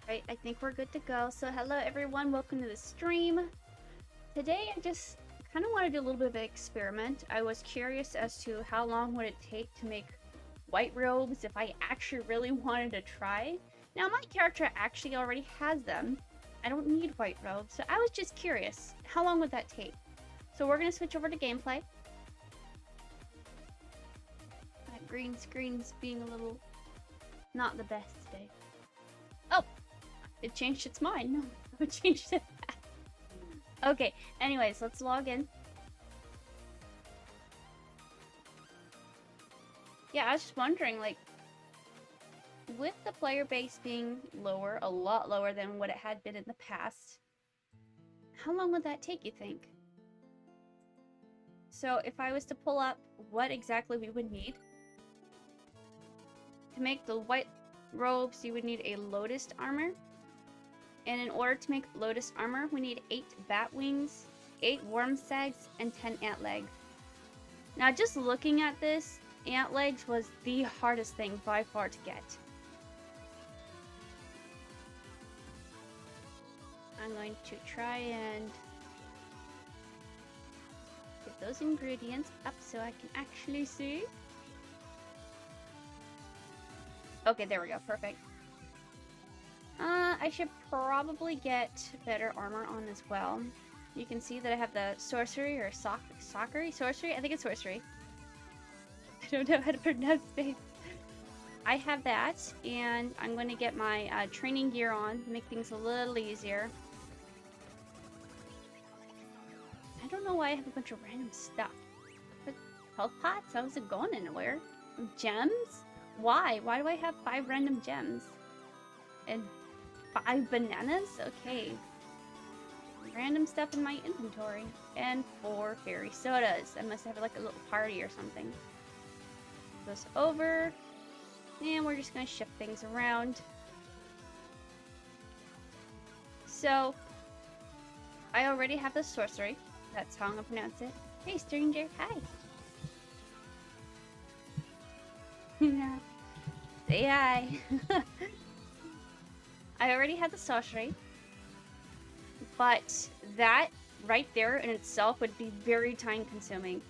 Right, I think we're good to go. So hello everyone, welcome to the stream. Today I just kind of want to do a little bit of an experiment. I was curious as to how long would it take to make white robes if I actually really wanted to try. Now my character actually already has them. I don't need white robes, so I was just curious. How long would that take? So we're going to switch over to gameplay. That green screen's being a little not the best today. Oh! It changed its mind. No, it changed it back. Okay, anyways, let's log in. Yeah, I was just wondering, like, with the player base being lower, a lot lower than what it had been in the past, how long would that take, you think? So if I was to pull up what exactly we would need, to make the white robes, you would need a lotus armor. And in order to make lotus armor, we need 8 bat wings, 8 worm sags, and 10 ant legs. Now, just looking at this, ant legs was the hardest thing by far to get. I'm going to try and get those ingredients up so I can actually see. Okay, there we go. Perfect. I should probably get better armor on as well. You can see that I have the sorcery or sorcery? I think it's sorcery. I don't know how to pronounce it. I have that, and I'm going to get my training gear on, make things a little easier. I don't know why I have a bunch of random stuff. But health pots? How is it going anywhere? Gems? Why? Why do I have 5 random gems? And 5 bananas? Okay. Random stuff in my inventory. And 4 fairy sodas. I must have like a little party or something. Goes over. And we're just going to shift things around. So, I already have the sorcery. That's how I'm going to pronounce it. Hey, stranger. Hi. Say hi. I already had the sorcery, but that right there in itself would be very time consuming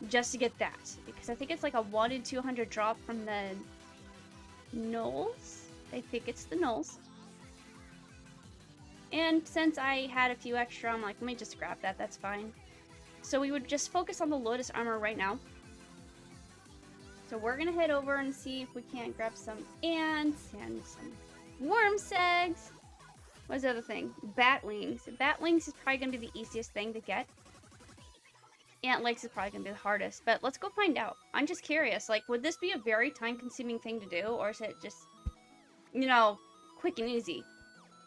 just to get that, because I think it's like a 1 in 200 drop from the gnolls. I think it's the gnolls. And since I had a few extra, I'm like, let me just grab that, that's fine. So we would just focus on the lotus armor right now. So we're gonna head over and see if we can't grab some ants and some worm sags. What's the other thing? Bat wings. Bat wings is probably going to be the easiest thing to get. Ant legs is probably going to be the hardest. But let's go find out. I'm just curious. Like, would this be a very time-consuming thing to do? Or is it just, you know, quick and easy?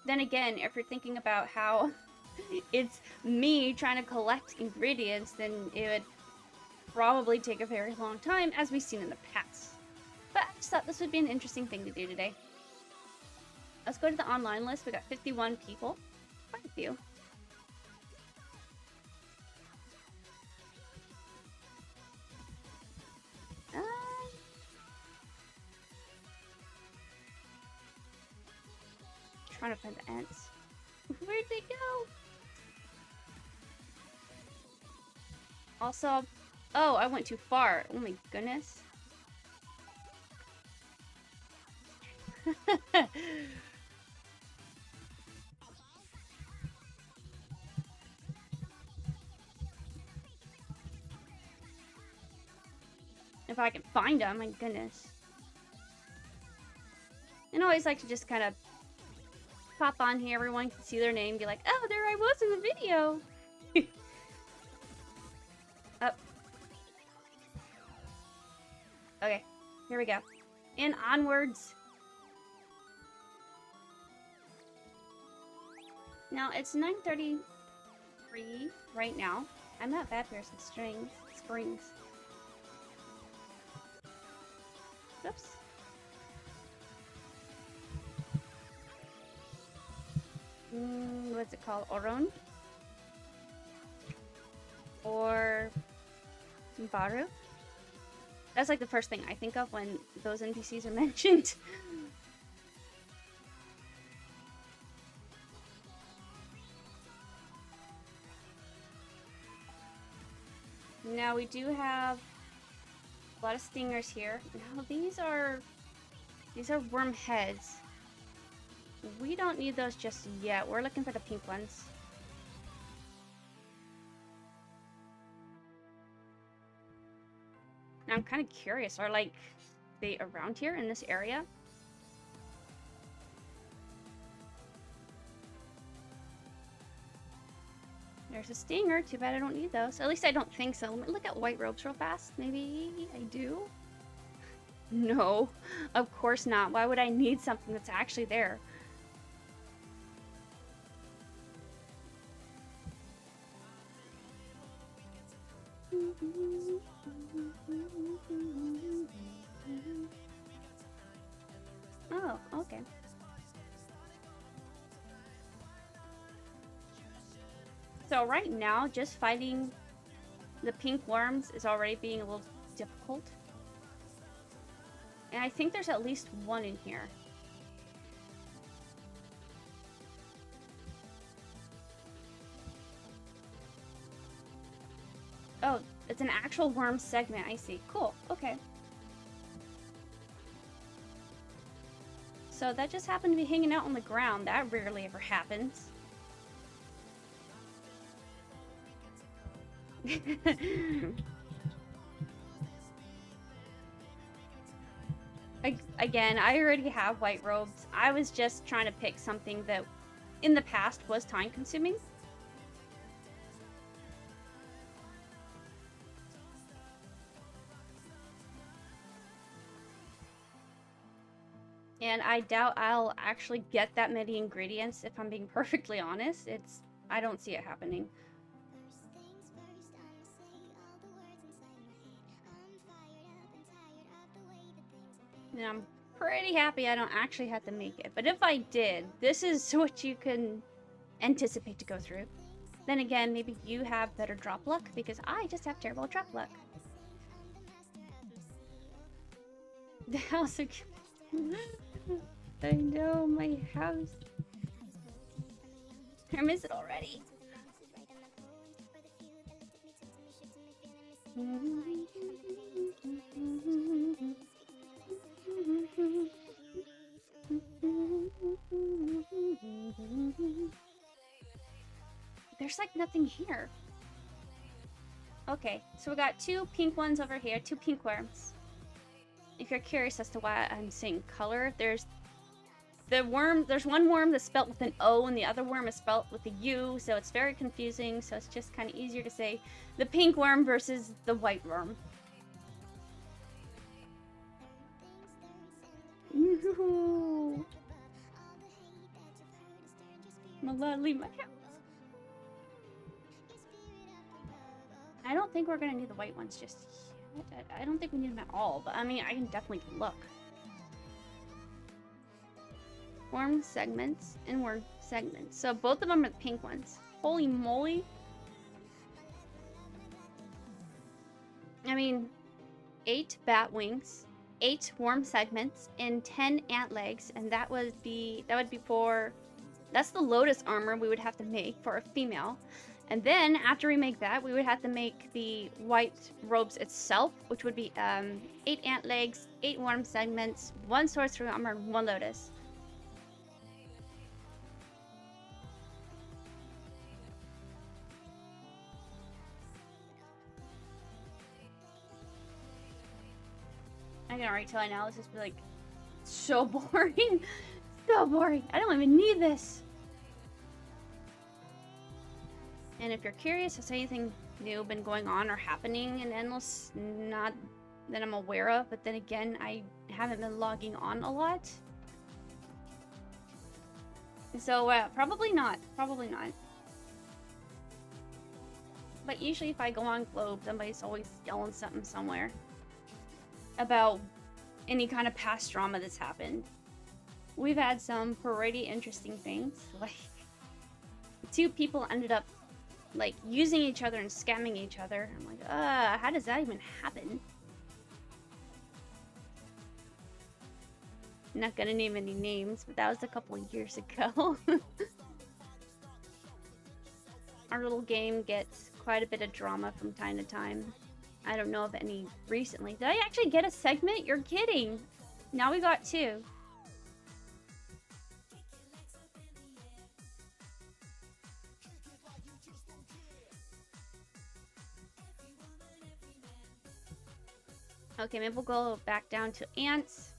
Then again, if you're thinking about how it's me trying to collect ingredients, then it would probably take a very long time, as we've seen in the past. But I just thought this would be an interesting thing to do today. Let's go to the online list. We got 51 people. Quite a few. Trying to find the ants. Where'd they go? Also, oh, I went too far. Oh my goodness. If I can find them, my goodness. And I always like to just kind of pop on here. Everyone can see their name, be like, oh, there I was in the video. Up. Okay, here we go. And onwards. Now, it's 9:33 right now. I'm at Bad Bears and Springs. Oops. What's it called? Oron? Or Baru? That's like the first thing I think of when those NPCs are mentioned. Now we do have a lot of stingers here. Now these are worm heads. We don't need those just yet. We're looking for the pink ones. Now I'm kind of curious. Are like they around here in this area? There's a stinger. Too bad I don't need those. At least I don't think so. Let me look at white robes real fast. Maybe I do? No, of course not. Why would I need something that's actually there? Oh, okay. So right now, just fighting the pink worms is already being a little difficult. And I think there's at least one in here. Oh, it's an actual worm segment. I see. Cool. Okay. So that just happened to be hanging out on the ground. That rarely ever happens. Again, I already have white robes. I was just trying to pick something that in the past was time consuming. And I doubt I'll actually get that many ingredients if I'm being perfectly honest. I don't see it happening. And I'm pretty happy I don't actually have to make it. But if I did, this is what you can anticipate to go through. Then again, maybe you have better drop luck, because I just have terrible drop luck. The house of... I know, my house. I miss it already. There's like nothing here. Okay, so we got two pink ones over here, two pink worms. If you're curious as to why I'm saying color, there's one worm that's spelt with an O and the other worm is spelt with a U, so it's very confusing. So it's just kind of easier to say the pink worm versus the white worm. No. I'm allowed to leave my house. I don't think we're gonna need the white ones just yet. I don't think we need them at all, but I mean, I can definitely look. Worm segments and worm segments. So both of them are the pink ones. Holy moly. I mean, 8 bat wings, 8 worm segments, and 10 ant legs, and that would be for... That's the lotus armor we would have to make for a female. And then, after we make that, we would have to make the white robes itself, which would be 8 ant legs, 8 worm segments, 1 sorcery armor, and 1 lotus. I can already tell you now, this is like so boring. So boring. I don't even need this. And if you're curious, has anything new been going on or happening in Endless? Not that I'm aware of, but then again, I haven't been logging on a lot. So, probably not. Probably not. But usually if I go on Globe, somebody's always yelling something somewhere about any kind of past drama that's happened. We've had some pretty interesting things. Like, 2 people ended up like using each other and scamming each other. I'm like, how does that even happen? I'm not gonna name any names, but that was a couple of years ago. Our little game gets quite a bit of drama from time to time. I don't know of any recently. Did I actually get a segment? You're kidding. Now we got 2. Okay, maybe we'll go back down to ants.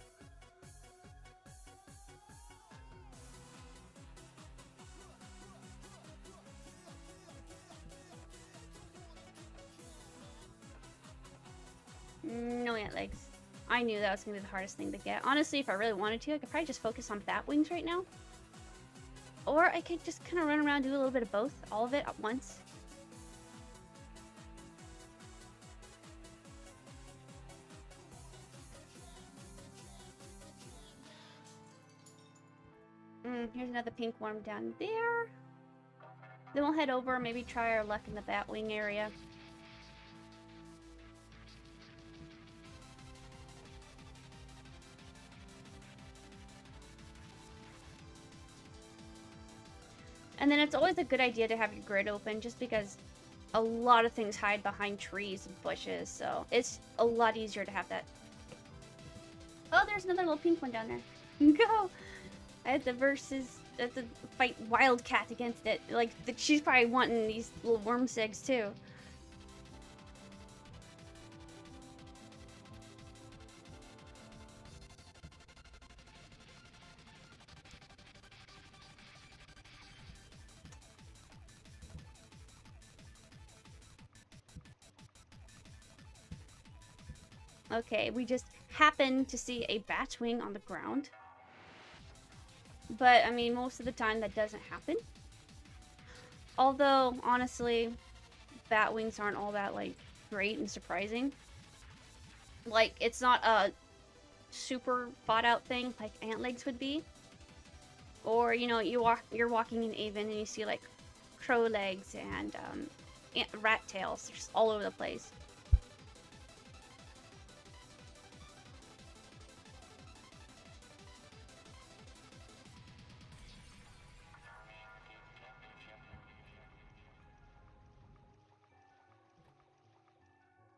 No ant legs. I knew that was going to be the hardest thing to get. Honestly, if I really wanted to, I could probably just focus on bat wings right now. Or I could just kind of run around and do a little bit of both. All of it at once. Here's another pink worm down there. Then we'll head over and maybe try our luck in the bat wing area. And then it's always a good idea to have your grid open just because a lot of things hide behind trees and bushes, so it's a lot easier to have that. Oh, there's another little pink one down there. Go! I had to fight Wildcat against it. Like, she's probably wanting these little worm segs too. Okay, we just happened to see a bat wing on the ground. But, I mean, most of the time that doesn't happen. Although, honestly, bat wings aren't all that, like, great and surprising. Like, it's not a super thought out thing like ant legs would be. Or, you know, you're walking in Avon and you see, like, crow legs and rat tails just all over the place.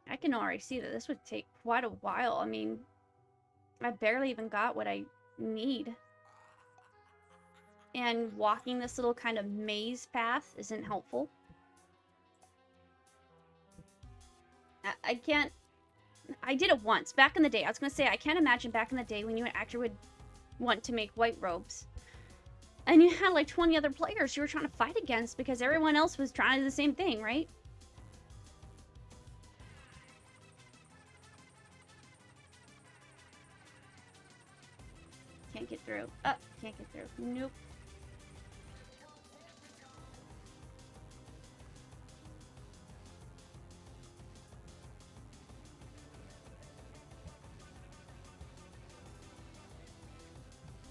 I can already see that this would take quite a while. I mean, I barely even got what I need. And walking this little kind of maze path isn't helpful. I can't... I did it once, back in the day. I was going to say, I can't imagine back in the day when you actually would want to make white robes. And you had like 20 other players you were trying to fight against because everyone else was trying to do the same thing, right? Can't get through. Can't get through. Nope.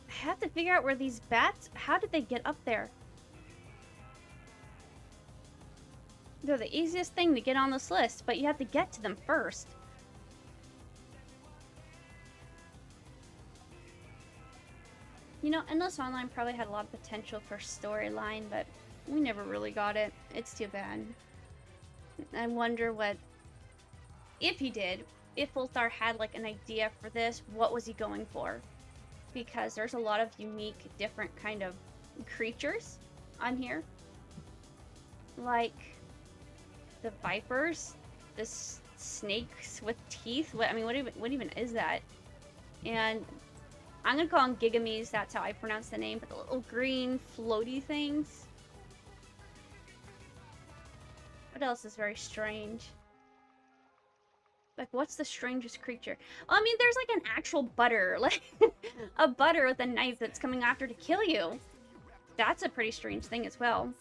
I have to figure out where these bats... How did they get up there? They're the easiest thing to get on this list, but you have to get to them first. You know, Endless Online probably had a lot of potential for storyline, but we never really got it. It's too bad. I wonder what... If he did, if vult-r had like an idea for this, what was he going for? Because there's a lot of unique, different kind of creatures on here. Like the vipers, the snakes with teeth. What even is that? And I'm gonna call them gigamies, that's how I pronounce the name, but the little green floaty things. What else is very strange? Like, what's the strangest creature? Well, I mean, there's like an actual butter, like a butter with a knife that's coming after to kill you. That's a pretty strange thing as well.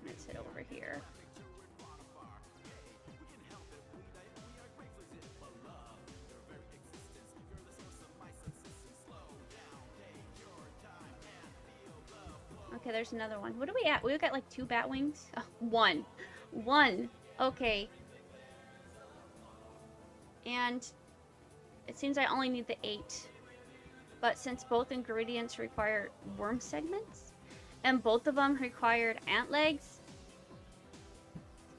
Let's head over here. Okay, there's another one. What are we at? We got like 2 bat wings? Oh, one. One. Okay. And it seems I only need the 8. but since both ingredients require worm segments, and both of them required ant legs,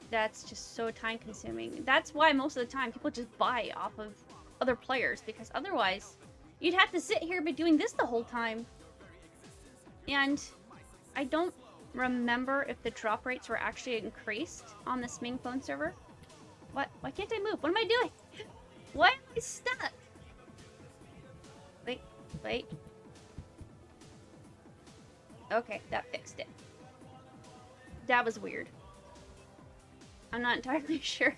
that's just so time consuming. That's why most of the time people just buy off of other players, because otherwise you'd have to sit here be doing this the whole time. And I don't remember if the drop rates were actually increased on this main phone server. What? Why can't I move? What am I doing? Why am I stuck? Wait, wait. Okay, that fixed it. That was weird. I'm not entirely sure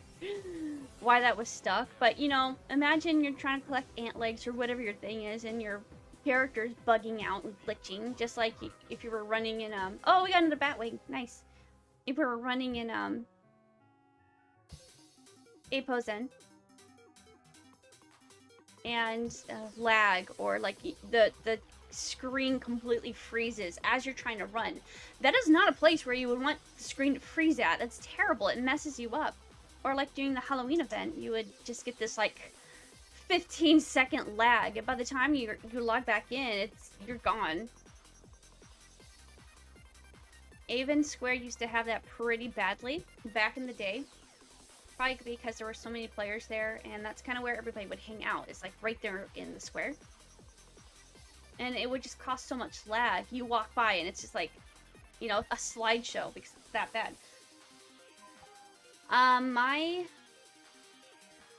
why that was stuck, but you know, imagine you're trying to collect ant legs or whatever your thing is, and your character's bugging out and glitching, just like if you were running in, oh, we got another Batwing, nice. If we were running in, Apozen, and lag, or like the screen completely freezes as you're trying to run. That is not a place where you would want the screen to freeze at. That's terrible. It messes you up. Or like during the Halloween event, you would just get this like 15-second lag, and by the time you log back in, you're gone. Avon Square used to have that pretty badly back in the day. Probably because there were so many players there, and that's kind of where everybody would hang out. It's like right there in the square. And it would just cause so much lag. You walk by and it's just like, you know, a slideshow because it's that bad.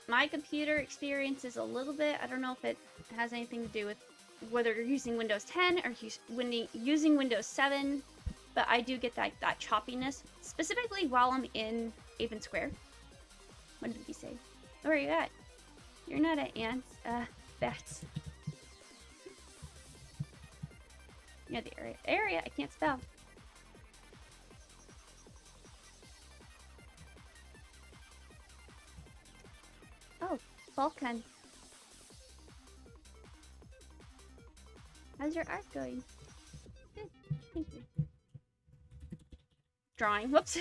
My computer experience is a little bit, I don't know if it has anything to do with whether you're using Windows 10 or using Windows 7, but I do get that choppiness, specifically while I'm in Avon Square. What did he say? Where are you at? You're not at ants, bats. Yeah, the area, I can't spell. Oh, Vulcan. How's your art going? Good, thank you. Drawing, whoops.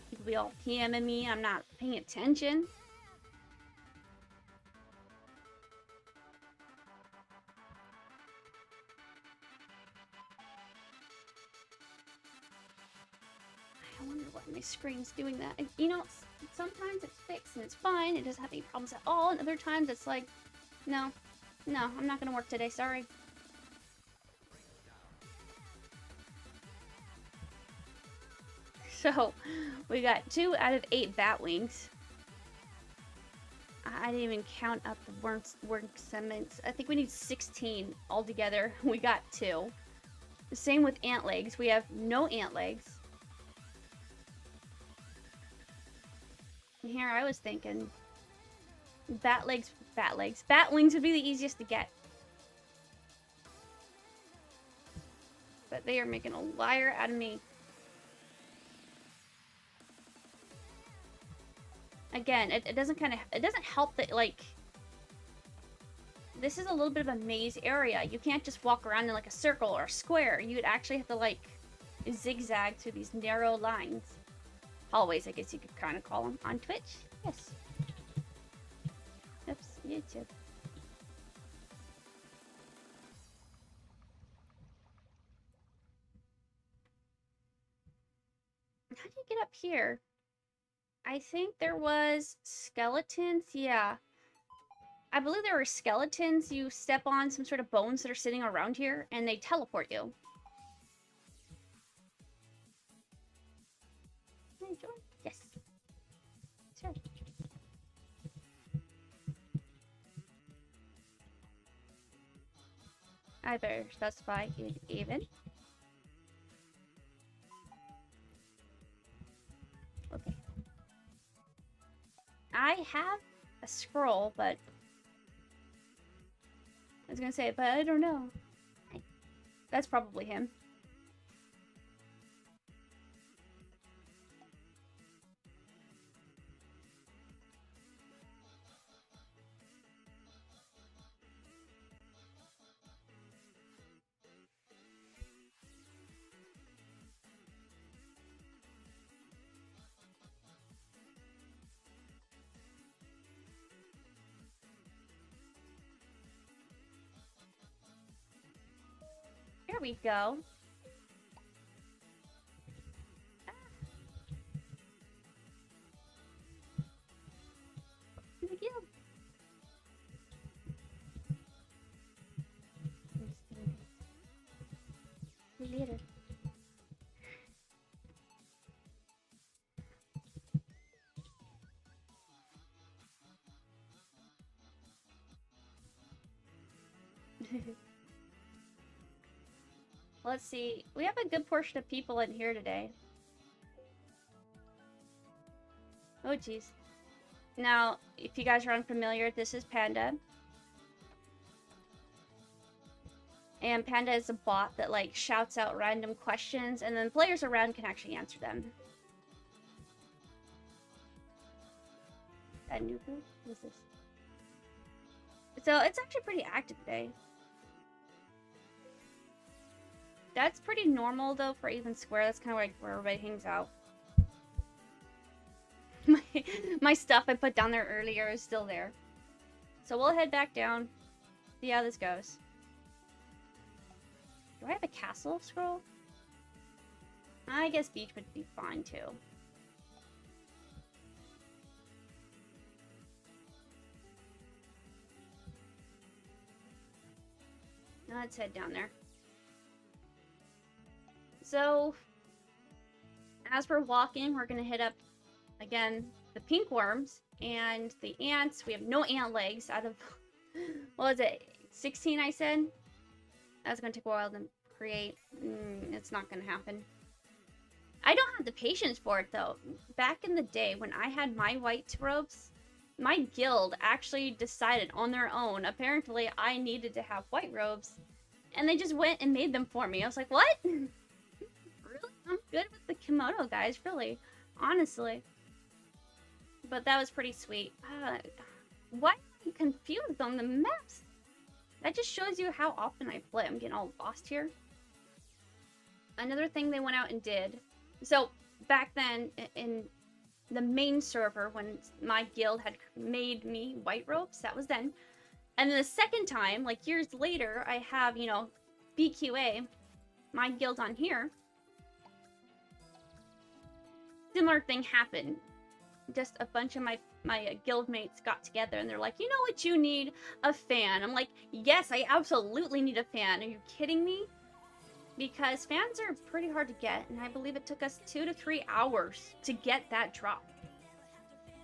People be all PMing me, I'm not paying attention. I wonder what my screen's doing that. You know, sometimes it's fixed and it's fine, it doesn't have any problems at all, and other times it's like, no, I'm not gonna work today, sorry. So, we got 2 out of 8 Batwings. I didn't even count up the worm segments. I think we need 16 altogether. We got 2. The same with ant legs. We have no ant legs. And here I was thinking, Batlings would be the easiest to get. But they are making a liar out of me. Again, it doesn't help that, like, this is a little bit of a maze area. You can't just walk around in like a circle or a square. You'd actually have to like zigzag through these narrow lines. Hallways, I guess you could kind of call them on Twitch. Yes. Oops, YouTube. How do you get up here? I think there was skeletons. Yeah. I believe there were skeletons. You step on some sort of bones that are sitting around here, and they teleport you. Can I join? Yes. Sure. I better specify it even. Okay. I have a scroll, but I was gonna say, but I don't know. That's probably him. There we go. Here we go. Later. Let's see. We have a good portion of people in here today. Oh, jeez. Now, if you guys are unfamiliar, this is Panda. And Panda is a bot that, like, shouts out random questions, and then players around can actually answer them. That new group? What is this? So, it's actually pretty active today. That's pretty normal, though, for Even Square. That's kind of like where everybody hangs out. My stuff I put down there earlier is still there. So we'll head back down, see how this goes. Do I have a castle scroll? I guess beach would be fine, too. Now let's head down there. So, as we're walking, we're going to hit up, again, the pink worms and the ants. We have no ant legs out of, what was it, 16 I said? That's going to take a while to create. It's not going to happen. I don't have the patience for it, though. Back in the day, when I had my white robes, my guild actually decided on their own, apparently I needed to have white robes, and they just went and made them for me. I was like, what? Really? I'm good with the kimono, guys, really. Honestly. But that was pretty sweet. Why am I confused on the maps? That just shows you how often I play. I'm getting all lost here. Another thing they went out and did. So, back then, in the main server, when my guild had made me white robes, that was then. And then the second time, like years later, I have, you know, BQA, my guild on here. Similar thing happened. Just a bunch of my guild mates got together and they're like, you know what you need? A fan. I'm like, yes, I absolutely need a fan. Are you kidding me? Because fans are pretty hard to get, and I believe it took us 2 to 3 hours to get that drop.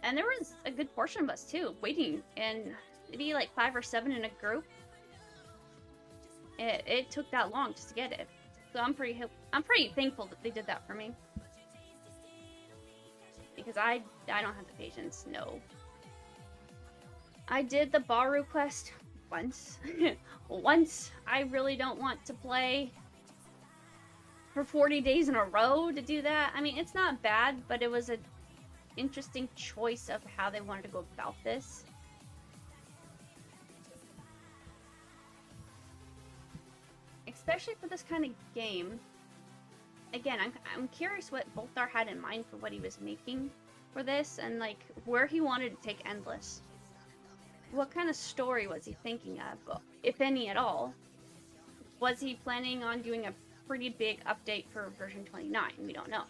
And there was a good portion of us too, waiting, and maybe like 5 or 7 in a group. It took that long just to get it. So I'm pretty thankful that they did that for me. Because I don't have the patience, no. I did the Baru quest once. Once. I really don't want to play for 40 days in a row to do that. I mean, it's not bad, but it was an interesting choice of how they wanted to go about this. Especially for this kind of game. Again, I'm curious what vult-r had in mind for what he was making for this, and like where he wanted to take Endless. What kind of story was he thinking of, if any at all? Was he planning on doing a pretty big update for version 29? We don't know.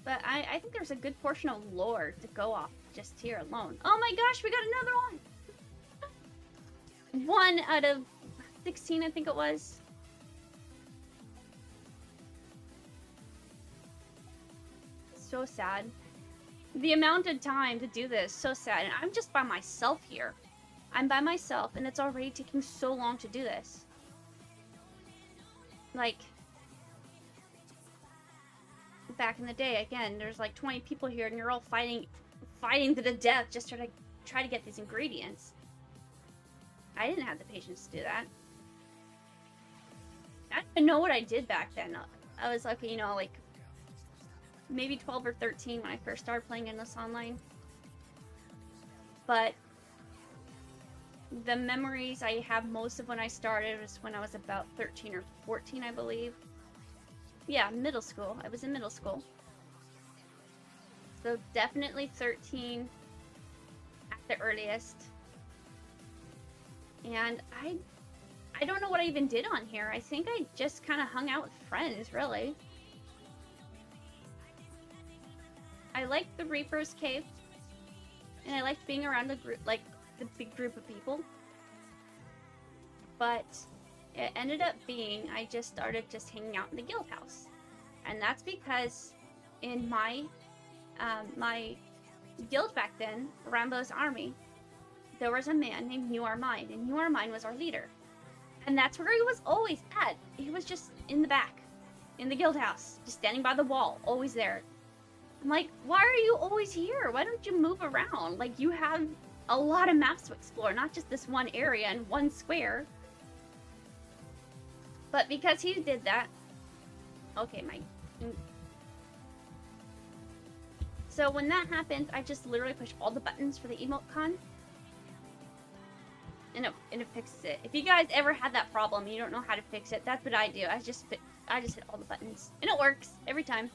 But I think there's a good portion of lore to go off just here alone. Oh my gosh, we got another one! 1 out of 16, I think it was. So sad. The amount of time to do this, so sad. And I'm just by myself here. I'm by myself, and it's already taking so long to do this. Like, back in the day, again, there's like 20 people here, and you're all fighting to the death just to try to get these ingredients. I didn't have the patience to do that. I don't even know what I did back then. I was like, you know, like maybe 12 or 13 when I first started playing Endless Online. But the memories I have most of when I started was when I was about 13 or 14, I believe. Yeah, middle school. I was in middle school. So definitely 13 at the earliest. And I don't know what I even did on here. I think I just kind of hung out with friends, really. I liked the Reaper's Cave. And I liked being around the group, like, the big group of people. But it ended up being, I just started just hanging out in the guild house. And that's because in my, my guild back then, Rambo's army, there was a man named New Mine, and New Mine was our leader. And that's where he was always at. He was just in the back, in the guild house, just standing by the wall, always there. I'm like, why are you always here? Why don't you move around? Like, you have a lot of maps to explore, not just this one area and one square. But because he did that... Okay, So when that happened, I just literally pushed all the buttons for the emote con. And it fixes it. If you guys ever had that problem and you don't know how to fix it, that's what I do. I just hit all the buttons. And it works every time.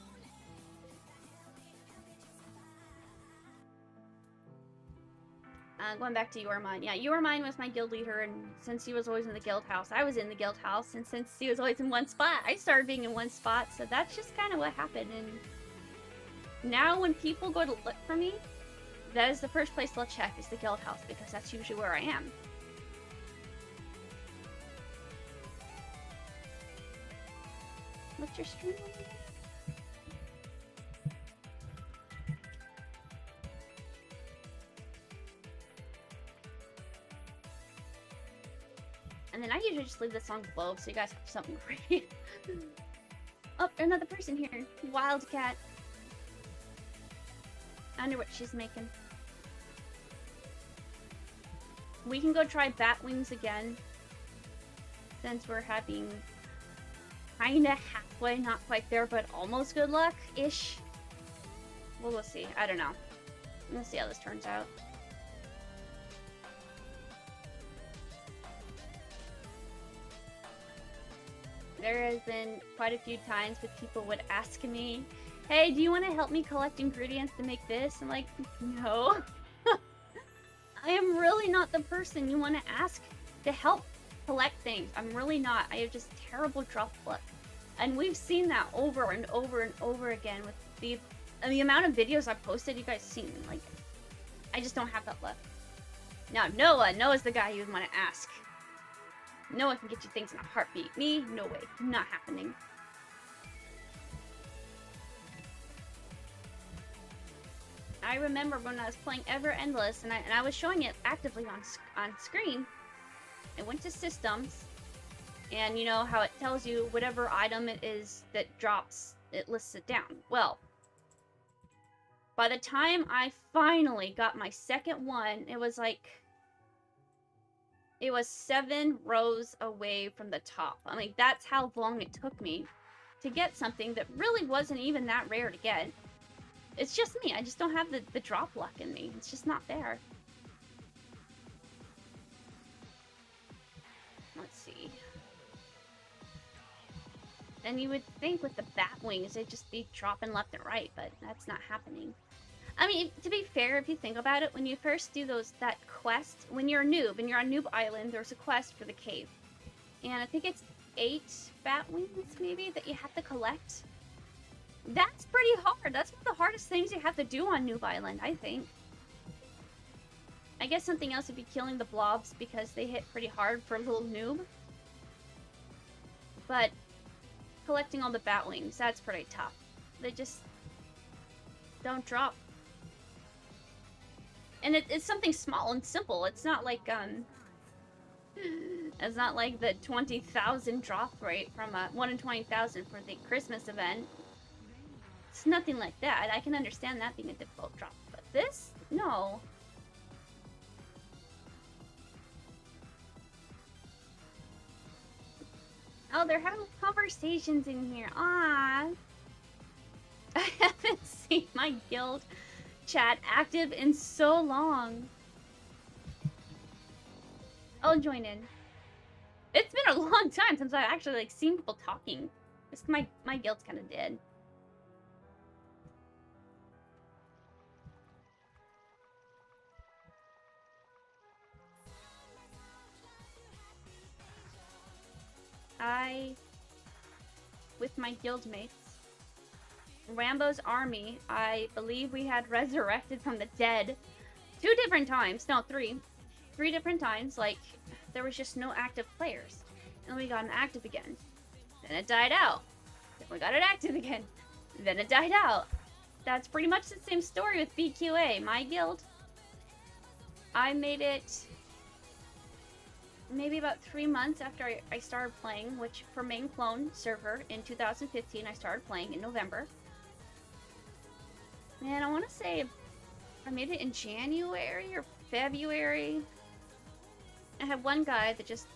Going back to Your Mine. Yeah, Your Mine was my guild leader, and since he was always in the guild house, I was in the guild house, and since he was always in one spot, I started being in one spot, so that's just kind of what happened, and now when people go to look for me, that is the first place they'll check, is the guild house, because that's usually where I am. What's your stream? And then I usually just leave this on glow so you guys have something great. Oh, another person here. Wildcat. I wonder what she's making. We can go try bat wings again. Since we're having kinda halfway, not quite there, but almost good luck-ish. Well, we'll see. I don't know. We'll see how this turns out. There has been quite a few times that people would ask me, hey, do you want to help me collect ingredients to make this? I'm like, no. I am really not the person you want to ask to help collect things. I'm really not. I have just terrible drop luck. And we've seen that over and over and over again with the amount of videos I've posted. You guys seen, like, I just don't have that luck. Now, Noah's the guy you would want to ask. Noah can get you things in a heartbeat. Me? No way. Not happening. I remember when I was playing Ever Endless, and I was showing it actively on screen. I went to systems, and you know how it tells you whatever item it is that drops, it lists it down. Well, by the time I finally got my second one, it was like... It was 7 rows away from the top. I mean, that's how long it took me to get something that really wasn't even that rare to get. It's just me. I just don't have the drop luck in me. It's just not there. Let's see. And you would think with the bat wings, they'd just be dropping left and right, but that's not happening. I mean, to be fair, if you think about it, when you first do that quest, when you're a noob and you're on Noob Island, there's a quest for the cave. And I think it's 8 bat wings, maybe, that you have to collect. That's pretty hard. That's one of the hardest things you have to do on Noob Island, I think. I guess something else would be killing the blobs because they hit pretty hard for a little noob. But collecting all the bat wings, that's pretty tough. They just don't drop. And it's something small and simple. It's not like it's not like the 20,000 drop rate from 1 in 20,000 for the Christmas event. It's nothing like that. I can understand that being a difficult drop, but this, no. Oh, they're having conversations in here. Ah, I haven't seen my guild chat active in so long. I'll join in. It's been a long time since I've actually like seen people talking. Just my guild's kind of dead. with my guildmates, Rambo's army, I believe we had resurrected from the dead 2 different times. No, 3. 3 different times. Like, there was just no active players. And we got it active again. Then it died out. Then we got it active again. Then it died out. That's pretty much the same story with BQA. My guild, I made it maybe about 3 months after I started playing, which for main clone server in 2015, I started playing in November. Man, I want to say I made it in January or February. I had one guy that just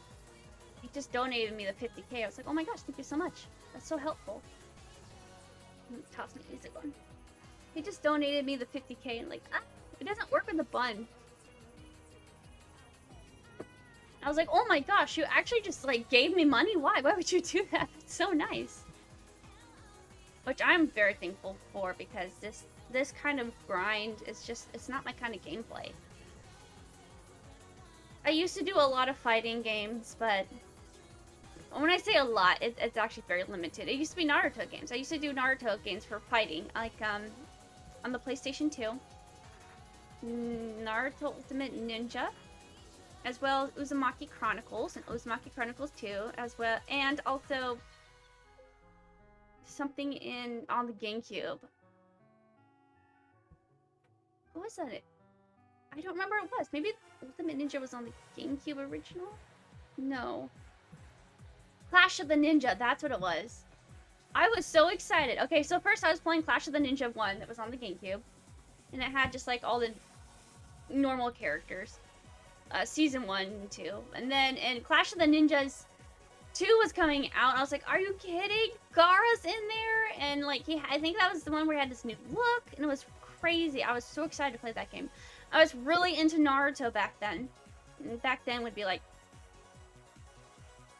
donated me the 50K. I was like, oh my gosh, thank you so much. That's so helpful. Toss my music on. He just donated me the 50K and like, it doesn't work with the bun. I was like, oh my gosh, you actually just like gave me money? Why? Why would you do that? That's so nice. Which I'm very thankful for, because this kind of grind is just, it's not my kind of gameplay. I used to do a lot of fighting games, but when I say a lot, it's actually very limited. It used to be Naruto games. I used to do Naruto games for fighting, like on the PlayStation 2. Naruto Ultimate Ninja, as well as Uzumaki Chronicles and Uzumaki Chronicles 2, as well, and also something on the GameCube. What was that? I don't remember what it was. Maybe Ultimate Ninja was on the GameCube original? No. Clash of the Ninja, that's what it was. I was so excited. Okay, so first I was playing Clash of the Ninja 1 that was on the GameCube. And it had just like all the normal characters. Season 1 and 2. And then in Clash of the Ninjas 2 was coming out. I was like, are you kidding? Gaara's in there? And like, I think that was the one where he had this new look. And it was crazy. I was so excited to play that game. I was really into Naruto back then. And back then would be like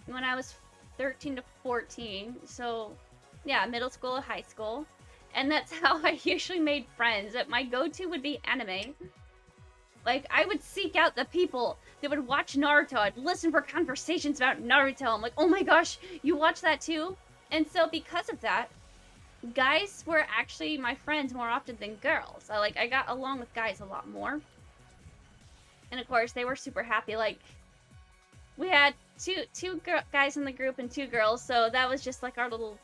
when I was 13 to 14. So yeah, middle school, high school. And that's how I usually made friends. My go-to would be anime. Like, I would seek out the people that would watch Naruto. I'd listen for conversations about Naruto. I'm like, oh my gosh, you watch that too? And so because of that, guys were actually my friends more often than girls. I got along with guys a lot more. And of course, they were super happy. Like, we had two guys in the group and 2 girls, so that was just like our little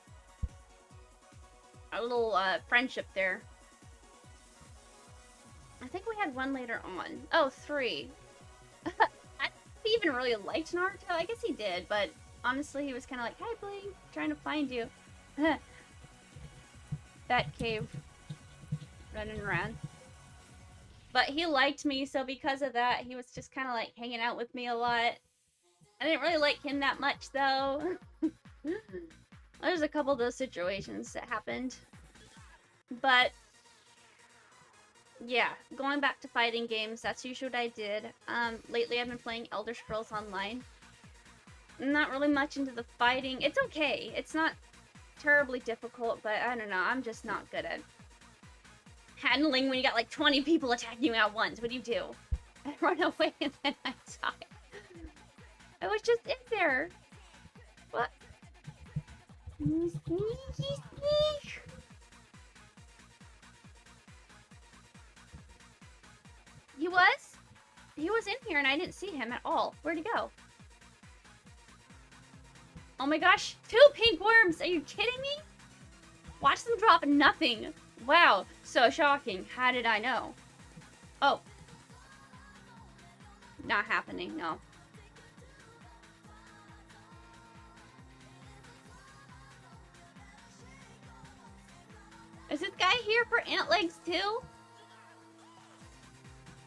friendship there. I think we had 1 later on. Oh, 3. I don't know if he even really liked Naruto. I guess he did, but honestly, he was kind of like, hi, Bling, trying to find you. That cave running around. But he liked me, so because of that, he was just kind of like hanging out with me a lot. I didn't really like him that much, though. There's a couple of those situations that happened. But yeah, going back to fighting games, that's usually what I did. Lately I've been playing Elder Scrolls Online. Not really much into the fighting. It's okay. It's not terribly difficult, but I don't know. I'm just not good at handling when you got like 20 people attacking you at once. What do? I run away and then I die. I was just in there. What? Sneaky sneak. He was in here and I didn't see him at all. Where'd he go? Oh my gosh, 2 pink worms! Are you kidding me? Watch them drop nothing. Wow, so shocking. How did I know? Oh. Not happening, no. Is this guy here for ant legs too?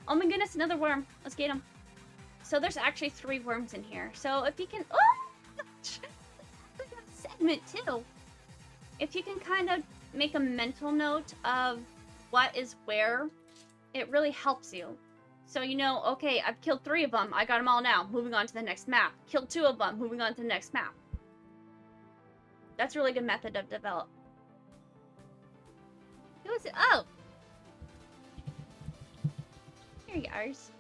Oh my goodness, another worm. Let's get him. So there's actually 3 worms in here. So if you can... Oh! Segment too. If you can kind of make a mental note of what is where, it really helps you. So you know, okay, I've killed 3 of them. I got them all now. Moving on to the next map. Killed 2 of them. Moving on to the next map. That's a really good method of develop. Who is it? Oh! There he is.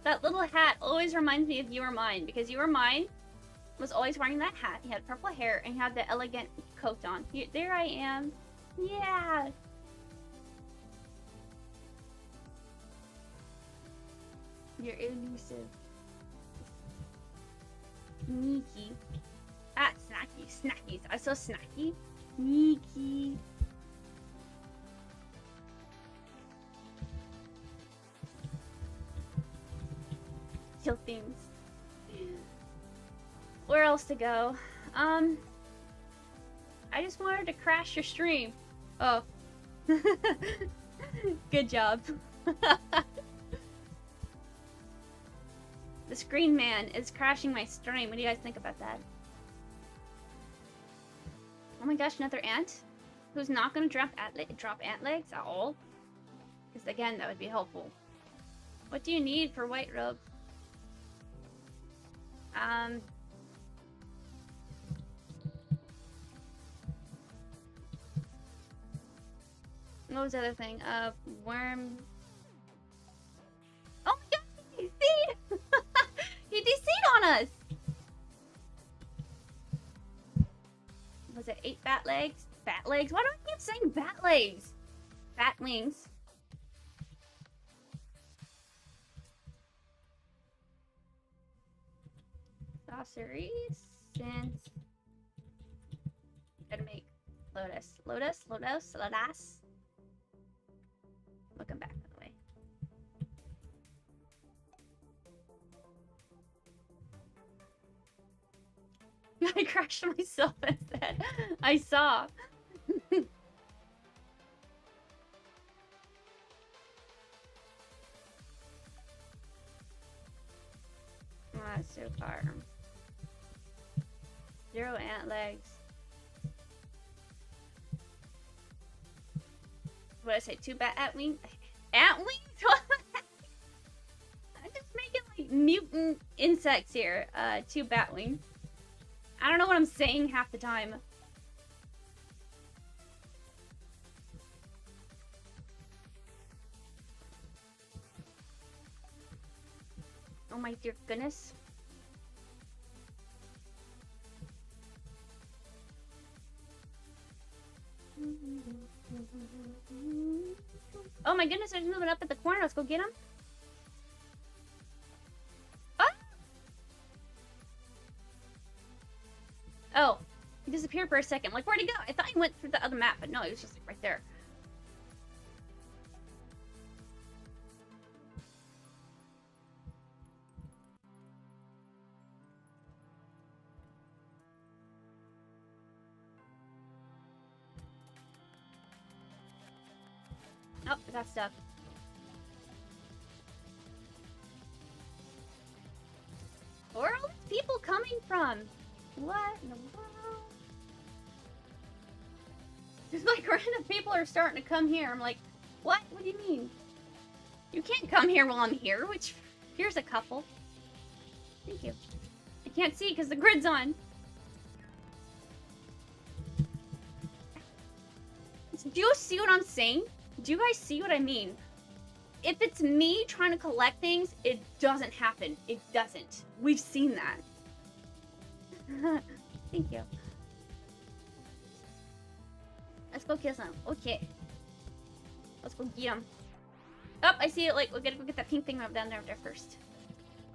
That little hat always reminds me of You Are Mine, because You Are Mine was always wearing that hat. He had purple hair and he had the elegant coat on. There I am. Yeah. You're elusive. Sneaky. Ah, snacky. Snacky. I'm so snacky. Sneaky. Kill things. Where else to go? I just wanted to crash your stream. Oh. Good job. This green man is crashing my stream. What do you guys think about that? Oh my gosh, another ant? Who's not gonna drop ant legs at all? Because again, that would be helpful. What do you need for white robe? What was the other thing? Worm. Oh my god, he DC'd! He DC'd on us! Was it 8 bat legs? Bat legs? Why do I keep saying bat legs? Bat wings. Sorcery since gotta make Lotus. Looking back, by the way. I crashed myself instead. I saw. So far. 0 ant legs. What did I say? 2 ant wings? Ant wings? I'm just making like mutant insects here. 2 bat wings. I don't know what I'm saying half the time. Oh my dear goodness. Oh my goodness, there's moving up at the corner. Let's go get him. Ah! Oh, he disappeared for a second. Like, where'd he go? I thought he went through the other map, but no, he was just like right there. Oh, I got stuck. Where are all these people coming from? What in the world? Just like random people are starting to come here. I'm like, what? What do you mean? You can't come here while I'm here, which, here's a couple. Thank you. I can't see because the grid's on. Do you see what I'm saying? Do you guys see what I mean? If it's me trying to collect things, it doesn't happen. It doesn't. We've seen that. Thank you. Let's go kill some. Okay. Let's go get them. Oh, I see it. Like, we gotta go get that pink thing down there first.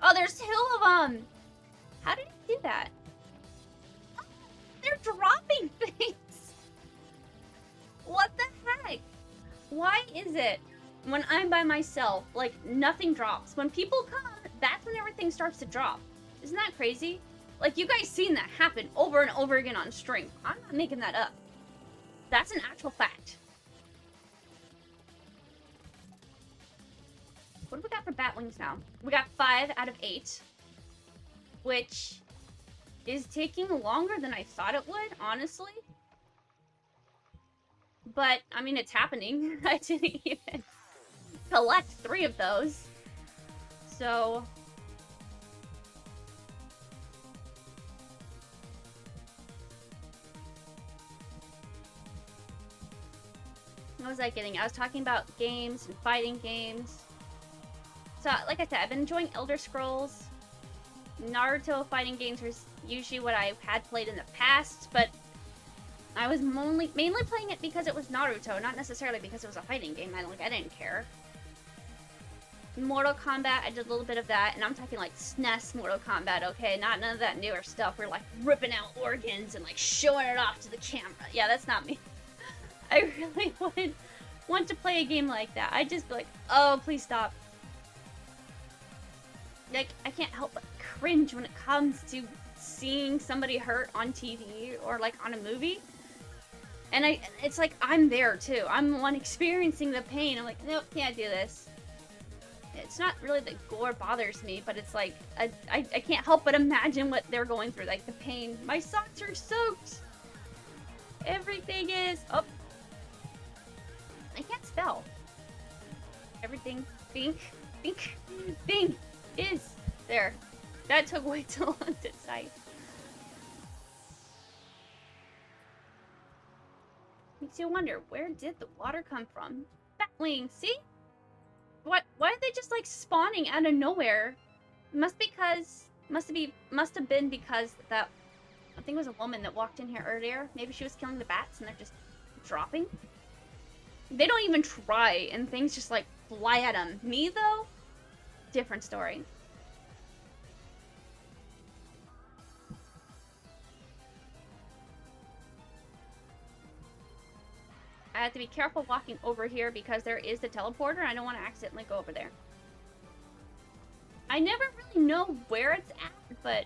Oh, there's 2 of them. How did he do that? Oh, they're dropping things. What the heck? Why is it when I'm by myself, like, nothing drops? When people come, that's when everything starts to drop. Isn't that crazy? Like, you guys seen that happen over and over again on stream. I'm not making that up. That's an actual fact. What do we got for bat wings now? We got 5 out of 8. Which is taking longer than I thought it would, honestly. But, I mean, it's happening. I didn't even collect 3 of those. So... what was I getting? I was talking about games and fighting games. So, like I said, I've been enjoying Elder Scrolls. Naruto fighting games was usually what I had played in the past, but I was mainly playing it because it was Naruto, not necessarily because it was a fighting game. I didn't care. Mortal Kombat, I did a little bit of that, and I'm talking like SNES Mortal Kombat, okay? Not none of that newer stuff where like ripping out organs and like showing it off to the camera. Yeah, that's not me. I really want to play a game like that. I just be like, oh, please stop. Like, I can't help but cringe when it comes to seeing somebody hurt on TV or like on a movie. And it's like, I'm there too. I'm the one experiencing the pain. I'm like, nope, can't do this. It's not really that gore bothers me, but it's like, I can't help but imagine what they're going through, like the pain. My socks are soaked. Everything is, oh. I can't spell. Everything, think is there. That took way too long to type. Makes you wonder, where did the water come from? Blings, see? Why are they just like spawning out of nowhere? Must have been because that, I think it was a woman that walked in here earlier. Maybe she was killing the bats and they're just dropping. They don't even try and things just like fly at them. Me though, different story. I have to be careful walking over here because there is the teleporter. I don't want to accidentally go over there. I never really know where it's at, but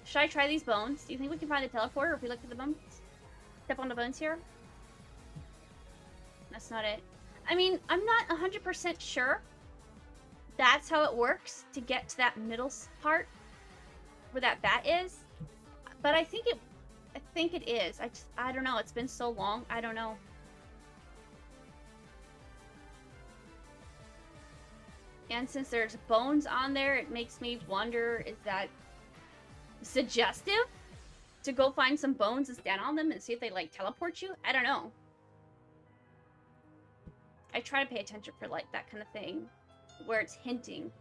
should I try these bones? Do you think we can find a teleporter if we look at the bones? Step on the bones here? That's not it. I mean, I'm not 100% sure that's how it works to get to that middle part where that bat is, but I think it is. I don't know. It's been so long. I don't know. And since there's bones on there, it makes me wonder, is that suggestive to go find some bones and stand on them and see if they like teleport you? I don't know. I try to pay attention for like that kind of thing where it's hinting.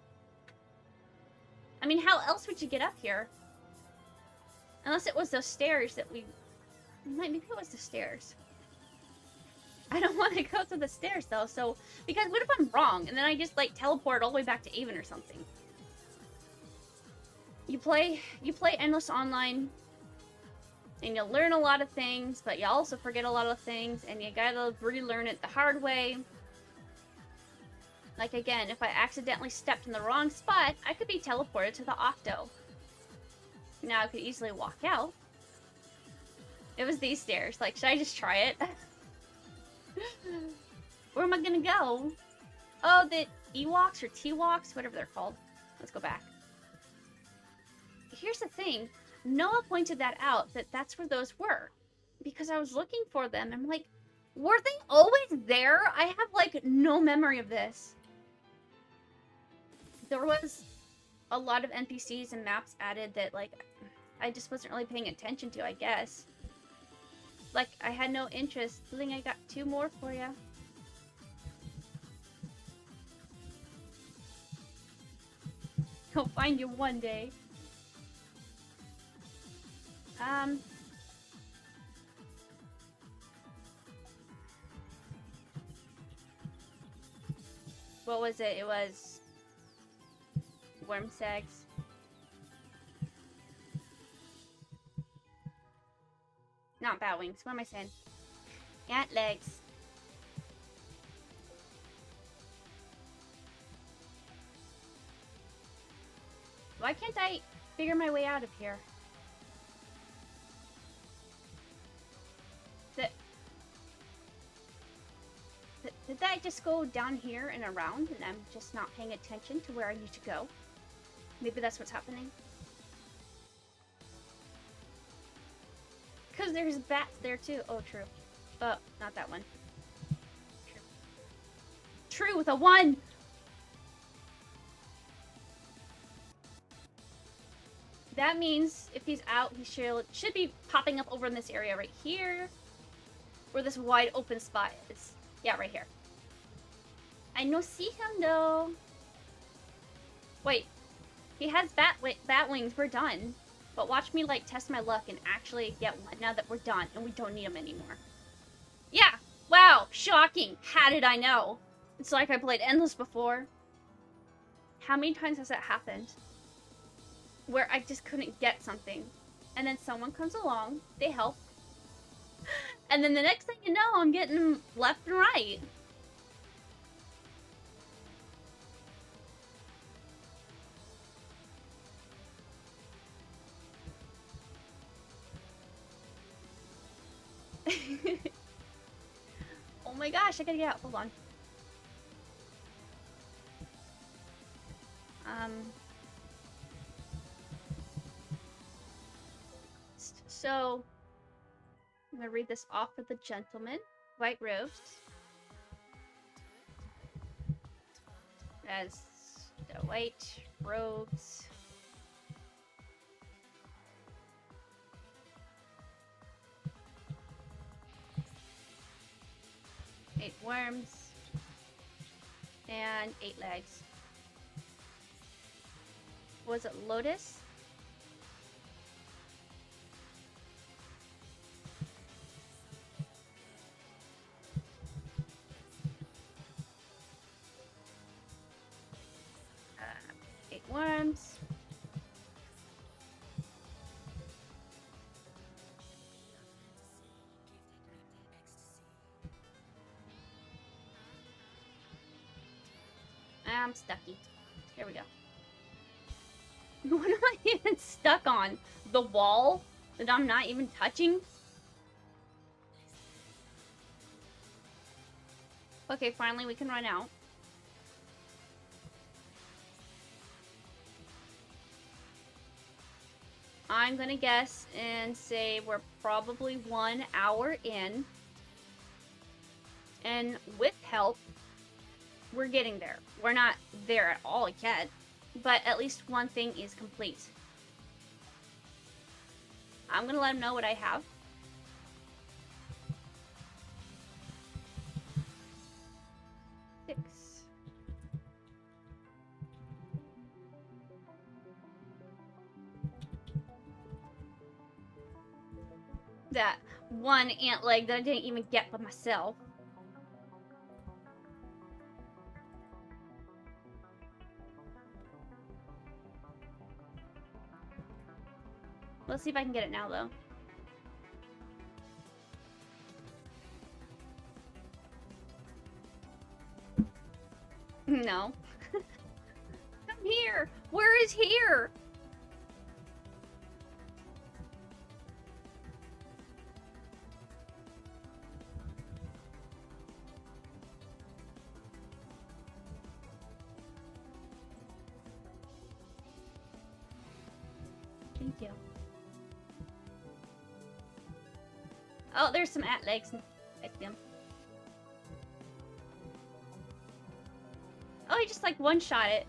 I mean, how else would you get up here? Unless it was those stairs that we... Maybe it was the stairs. I don't want to go to the stairs, though, so... Because what if I'm wrong, and then I just, like, teleport all the way back to Avon or something? You play Endless Online, and you learn a lot of things, but you also forget a lot of things, and you gotta relearn it the hard way. Like, again, if I accidentally stepped in the wrong spot, I could be teleported to the Octo. Now I could easily walk out. It was these stairs. Like, should I just try it? Where am I gonna go? Oh, the Ewoks or T-Woks, whatever they're called. Let's go back. Here's the thing. Noah pointed that out, that that's where those were. Because I was looking for them. I'm like, were they always there? I have, like, no memory of this. There was a lot of NPCs and maps added that, like, I just wasn't really paying attention to, I guess. Like, I had no interest. I think I got 2 more for you. I'll find you one day. What was it? It was... Wormsegs. Not bat wings. What am I saying? Ant legs. Why can't I figure my way out of here? Did that just go down here and around and I'm just not paying attention to where I need to go? Maybe that's what's happening. Because there's bats there too. Oh, true. Oh, not that one. True with a 1! That means if he's out, he should be popping up over in this area right here. Where this wide open spot is. Yeah, right here. I no see him though. Wait. He has bat wings. We're done. But watch me, like, test my luck and actually get one now that we're done and we don't need them anymore. Yeah! Wow! Shocking! How did I know? It's like I played Endless before. How many times has that happened? Where I just couldn't get something. And then someone comes along, they help. And then the next thing you know, I'm getting them left and right. Oh my gosh, I gotta get out. Hold on. So, I'm gonna read this off for the gentleman. White robes. As the white robes. Eight worms. And 8 legs. Was it lotus? Worms. I'm stucky. Here we go. What am I even stuck on? The wall that I'm not even touching? Okay, finally we can run out. I'm gonna guess and say we're probably 1 hour in. And with help, we're getting there. We're not there at all yet, but at least one thing is complete. I'm gonna let him know what I have. That one ant leg that I didn't even get by myself. Let's see if I can get it now, though. No. Come here! Where is here? Thank you. Oh, there's some ant legs. Like them. Oh, he just like one-shot it.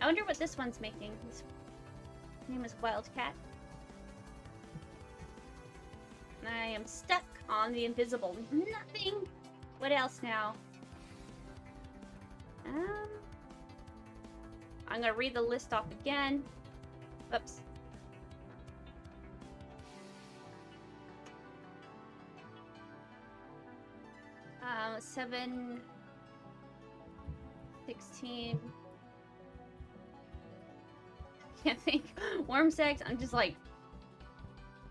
I wonder what this one's making. His name is Wildcat. I am stuck on the invisible. Nothing. What else now? I'm gonna read the list off again. Oops. Uh, 7, 16. Can't think. Worm sex. I'm just like,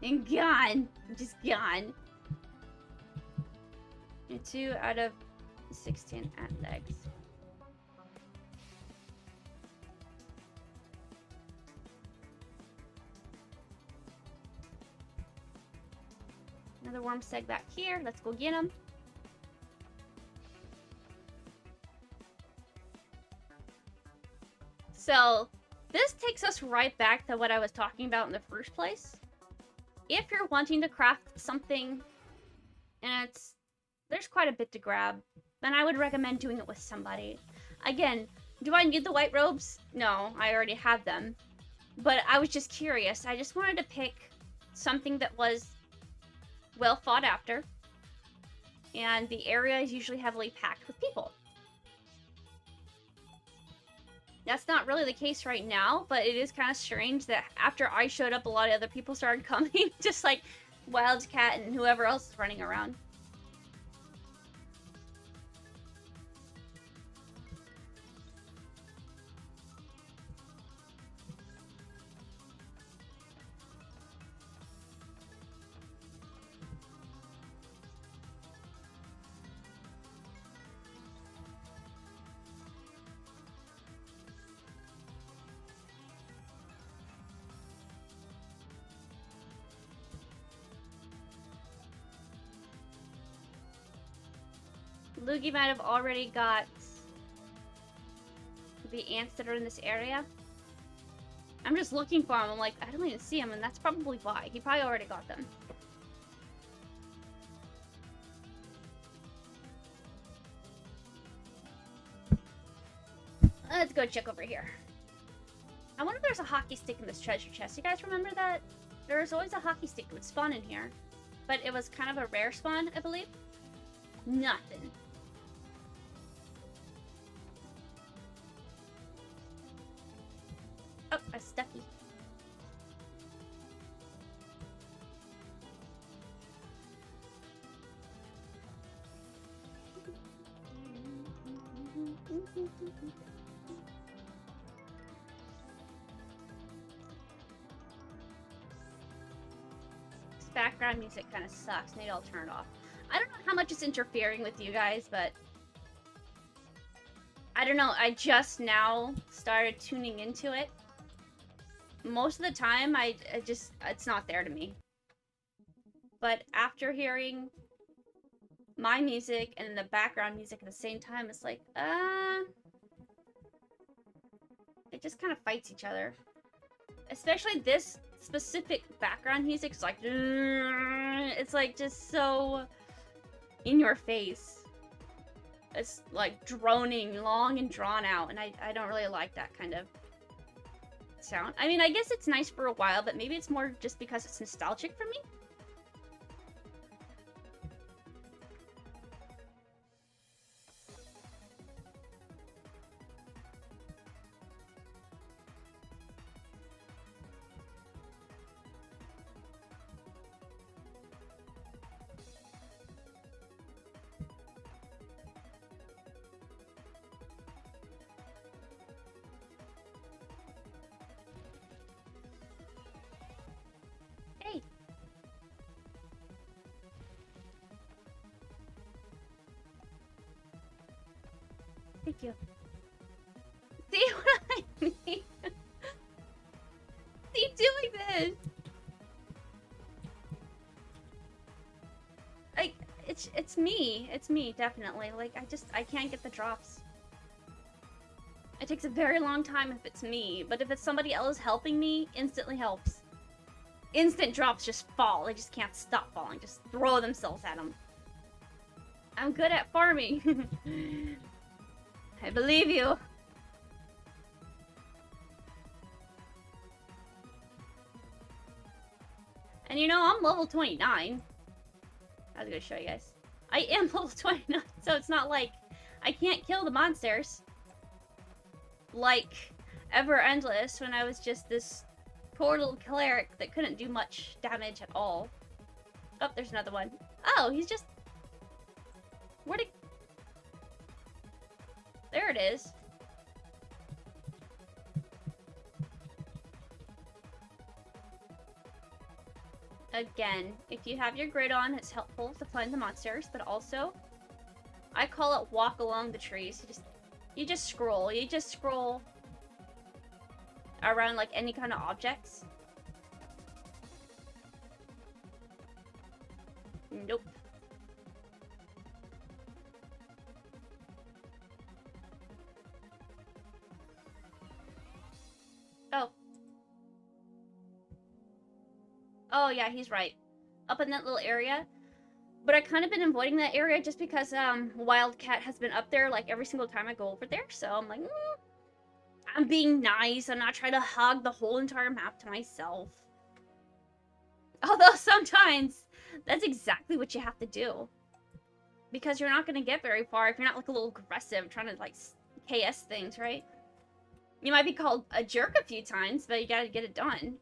and gone. I'm just gone. And 2 out of 16 ant legs. Another worm seg back here. Let's go get him. So, this takes us right back to what I was talking about in the first place. If you're wanting to craft something, and there's quite a bit to grab, then I would recommend doing it with somebody. Again, do I need the white robes? No, I already have them. But I was just curious. I just wanted to pick something that was well thought after. And the area is usually heavily packed with people. That's not really the case right now, but it is kind of strange that after I showed up, a lot of other people started coming, just like Wildcat and whoever else is running around. Luigi might have already got the ants that are in this area. I'm just looking for him. I'm like, I don't even see him, and that's probably why. He probably already got them. Let's go check over here. I wonder if there's a hockey stick in this treasure chest. You guys remember that? There was always a hockey stick that would spawn in here. But it was kind of a rare spawn, I believe. Nothing. Oh, a stuffy. This background music kind of sucks. Maybe I'll turn it off. I don't know how much it's interfering with you guys, but I don't know. I just now started tuning into it. Most of the time, I just, it's not there to me. But after hearing my music and the background music at the same time, it's like, it just kind of fights each other. Especially this specific background music is like, it's like just so in your face. It's like droning, long and drawn out, and I don't really like that kind of sound. I mean, I guess it's nice for a while, but maybe it's more just because it's nostalgic for me. Thank you. See what I mean? See, doing this. Like, it's me. It's me, definitely. Like, I can't get the drops. It takes a very long time if it's me, but if it's somebody else helping me, instantly helps. Instant drops just fall. They just can't stop falling. Just throw themselves at them. I'm good at farming. I believe you. And you know, I'm level 29. I was gonna show you guys. I am level 29, so it's not like I can't kill the monsters. Like Ever Endless, when I was just this poor little cleric that couldn't do much damage at all. Oh, there's another one. Oh, he's just... Where'd it... There it is. Again, if you have your grid on, it's helpful to find the monsters, but also, I call it walk along the trees. You just scroll. You just scroll around like any kind of objects. Nope. Oh. Oh, yeah, he's right. Up in that little area. But I kind of been avoiding that area just because Wildcat has been up there like every single time I go over there. So I'm like, I'm being nice. I'm not trying to hog the whole entire map to myself. Although sometimes that's exactly what you have to do. Because you're not going to get very far if you're not like a little aggressive trying to like KS things, right? You might be called a jerk a few times, but you gotta get it done.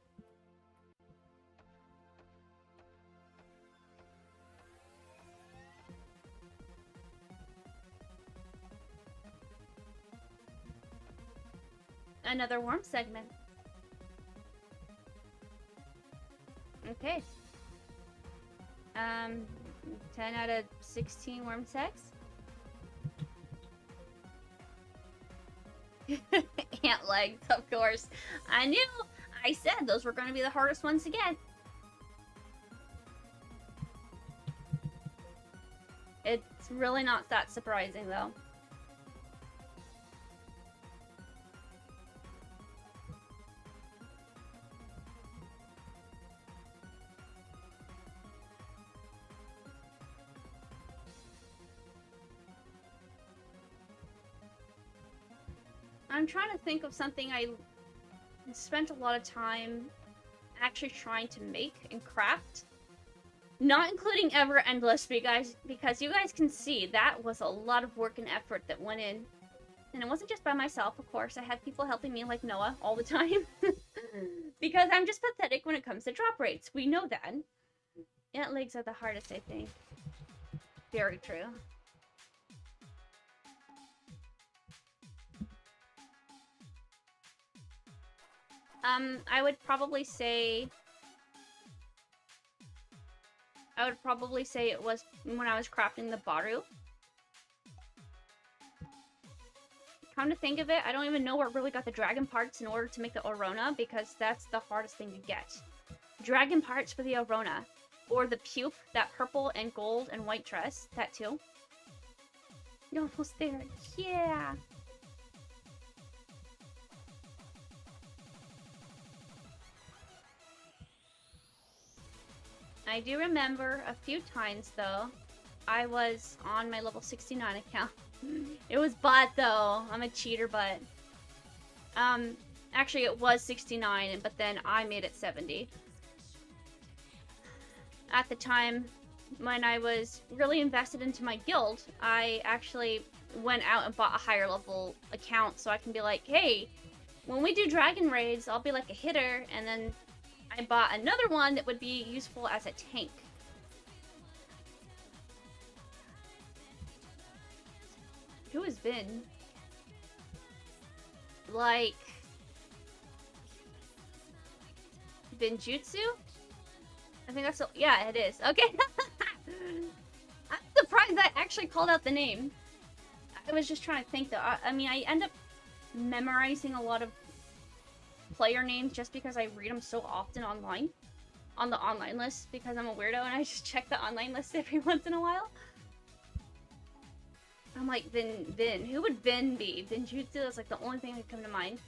Another worm segment. Okay. 10 out of 16 worm segs. Ant legs, of course. I knew! I said those were going to be the hardest ones to get. It's really not that surprising, though. I'm trying to think of something I spent a lot of time actually trying to make and craft. Not including Ever Endless, because you guys can see that was a lot of work and effort that went in. And it wasn't just by myself, of course. I had people helping me like Noah all the time. Because I'm just pathetic when it comes to drop rates. We know that. Ant legs are the hardest, I think. Very true. I would probably say it was when I was crafting the Baru. Come to think of it, I don't even know where it really got the dragon parts in order to make the Orona, because that's the hardest thing to get. Dragon parts for the Orona. Or the pupe, that purple and gold and white dress. That too. You're almost there. Yeah! I do remember a few times, though, I was on my level 69 account. It was bot, though. I'm a cheater, but... Actually, it was 69, but then I made it 70. At the time, when I was really invested into my guild, I actually went out and bought a higher level account so I can be like, hey, when we do dragon raids, I'll be like a hitter, and then I bought another one that would be useful as a tank. Who has been? Like... Binjutsu? I think that's... Yeah, it is. Okay. I'm surprised that actually called out the name. I was just trying to think, though. I mean, I end up memorizing a lot of player names just because I read them so often online. On the online list, because I'm a weirdo and I just check the online list every once in a while. I'm like, Vin. Who would Vin be? Binjutsu is like the only thing that come to mind.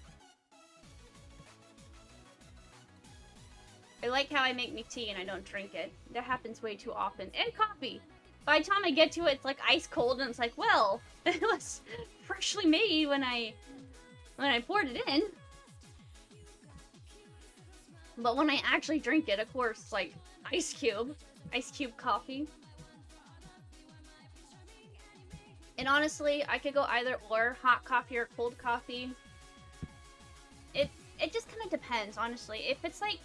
I like how I make me tea and I don't drink it. That happens way too often. And coffee! By the time I get to it, it's like ice cold and it's like, well, it was freshly made when I poured it in. But when I actually drink it, of course, it's like ice cube coffee. And honestly, I could go either or, hot coffee or cold coffee. It just kind of depends, honestly. If it's like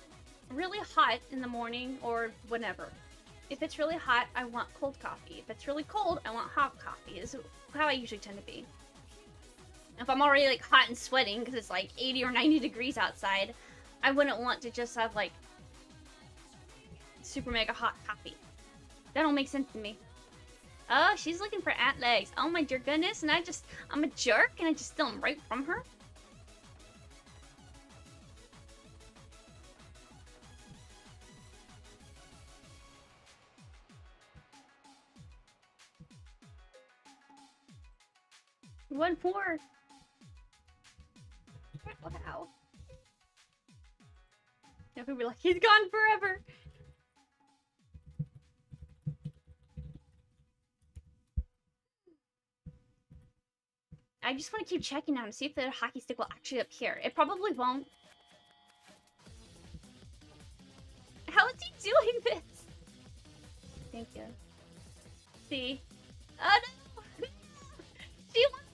really hot in the morning or whenever. If it's really hot, I want cold coffee. If it's really cold, I want hot coffee. Is how I usually tend to be. If I'm already like hot and sweating because it's like 80 or 90 degrees outside, I wouldn't want to just have like super mega hot coffee. That don't make sense to me. Oh, she's looking for ant legs. Oh my dear goodness, and I'm a jerk and I just steal them right from her? One more. Wow. Now people be like, he's gone forever. I just want to keep checking now to see if the hockey stick will actually appear. It probably won't. How is he doing this? Thank you. See? Oh no! She wants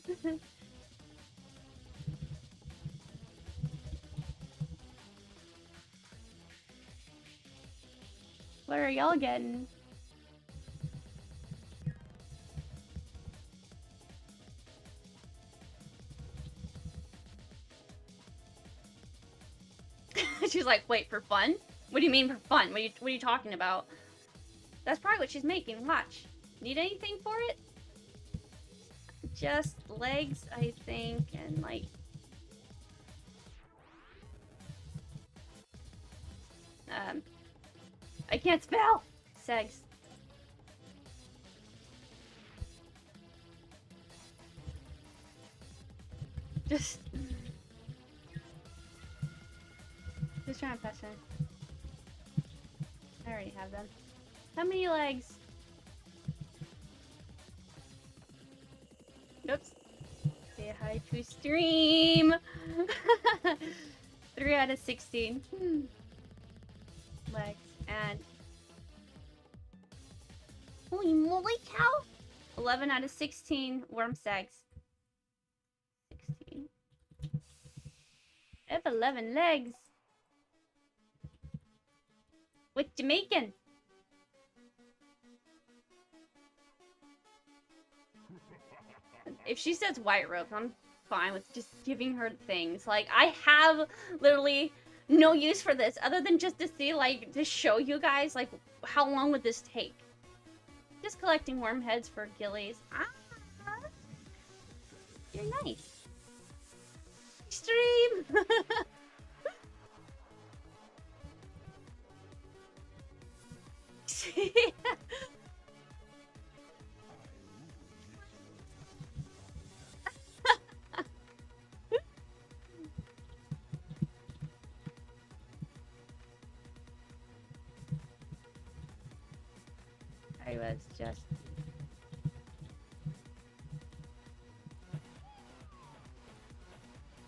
those. What are y'all getting? She's like, wait, for fun? What do you mean for fun? What are you talking about? That's probably what she's making. Watch. Need anything for it? Just legs, I think, and like... I can't spell! Segs. Just trying to pass in. I already have them. How many legs? Oops. Say hi to stream! 3 out of 16. Legs. And... holy moly cow! 11 out of 16 worm segs. 16. I have 11 legs. What you making? If she says white rope, I'm fine with just giving her things. Like, I have literally no use for this other than just to see, like, to show you guys, like, how long would this take? Just collecting worm heads for gillies. Ah, you're nice. Stream! I was just...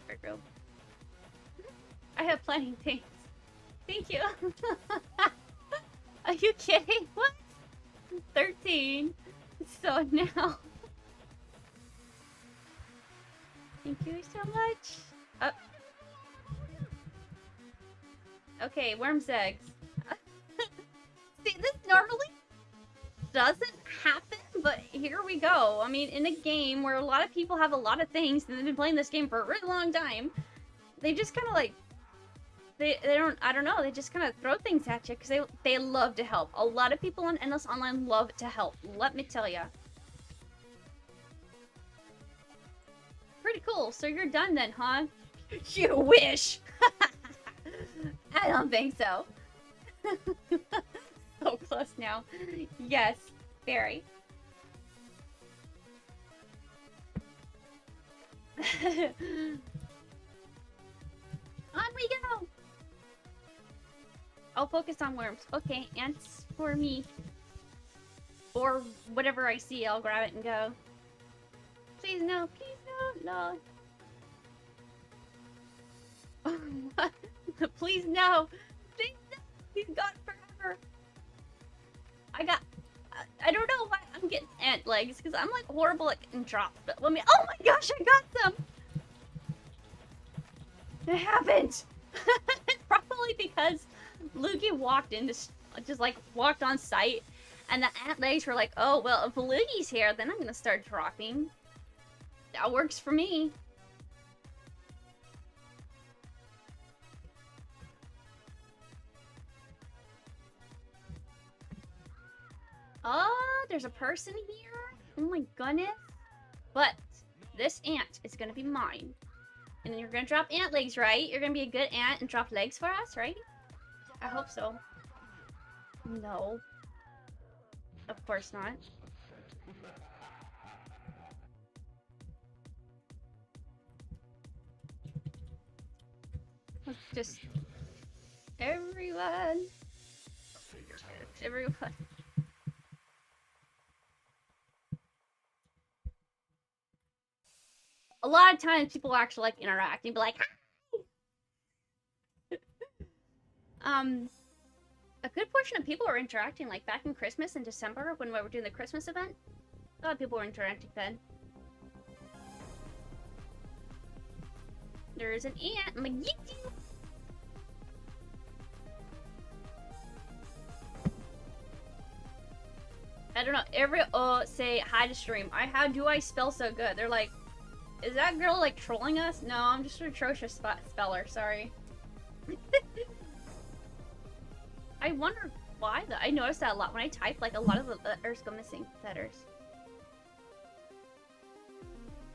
Virgo. I have plenty of things. Thank you. Are you kidding? What? 13. So now... Thank you so much. Okay, worm's eggs. See, this normally doesn't happen, but here we go. I mean, in a game where a lot of people have a lot of things and they've been playing this game for a really long time, they just kind of like, they don't, I don't know, they just kind of throw things at you because they love to help. A lot of people on Endless Online love to help, let me tell ya. Pretty cool. So you're done then, huh? You wish! I don't think so. So close now. Yes, very. On we go! I'll focus on worms. Okay, ants for me. Or whatever I see, I'll grab it and go. Please no, please no, no. Please no. Please no. He's gone forever. I don't know why I'm getting ant legs, because I'm like horrible at getting dropped, but let me, oh my gosh, I got some! It happened! Probably because Luigi walked in, just like walked on site, and the ant legs were like, oh, well, if Luigi's here, then I'm gonna start dropping. That works for me. Oh, there's a person here? Oh my goodness. But this ant is gonna be mine. And then you're gonna drop ant legs, right? You're gonna be a good ant and drop legs for us, right? I hope so. No. Of course not. Let's just... Everyone! Everyone. A lot of times people actually like interact and be like, hi! A good portion of people are interacting, like back in Christmas in December when we were doing the Christmas event. A lot of people were interacting then. There's an ant. I'm gonna get you. I don't know. Every say hi to stream. How do I spell so good? They're like, is that girl like trolling us? No, I'm just an atrocious speller. Sorry. I wonder why though. I noticed that a lot when I type. Like a lot of the letters go missing. Letters.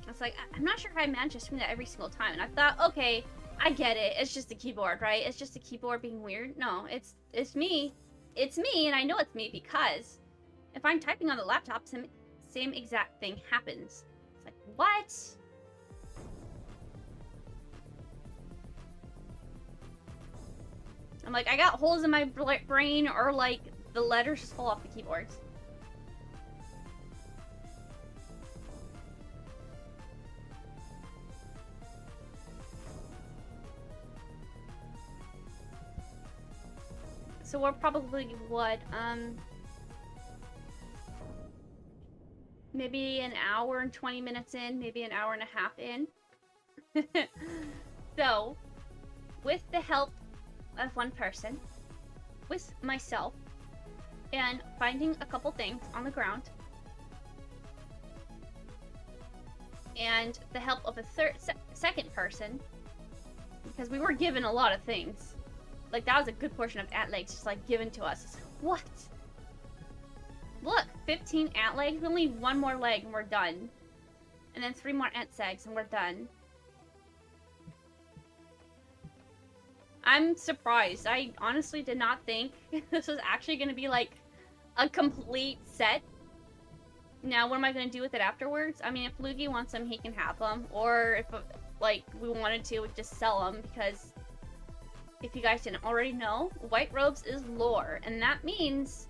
It's like I'm not sure how I managed to stream that every single time. And I thought, okay, I get it. It's just the keyboard, right? It's just the keyboard being weird. No, it's me. It's me, and I know it's me because if I'm typing on the laptop, same exact thing happens. It's like, what? I'm like, I got holes in my brain, or like the letters just fall off the keyboards. So we're probably what, maybe an hour and 20 minutes in, maybe an hour and a half in. So, with the help of one person, with myself, and finding a couple things on the ground, and the help of a second person, because we were given a lot of things. Like, that was a good portion of ant legs just, like, given to us. What? Look, 15 ant legs. We only need one more leg and we're done. And then 3 more ant segs and we're done. I'm surprised. I honestly did not think this was actually going to be, like, a complete set. Now, what am I going to do with it afterwards? I mean, if Luigi wants them, he can have them. Or if, like, we wanted to, we'd just sell them because... if you guys didn't already know, White Robes is lore, and that means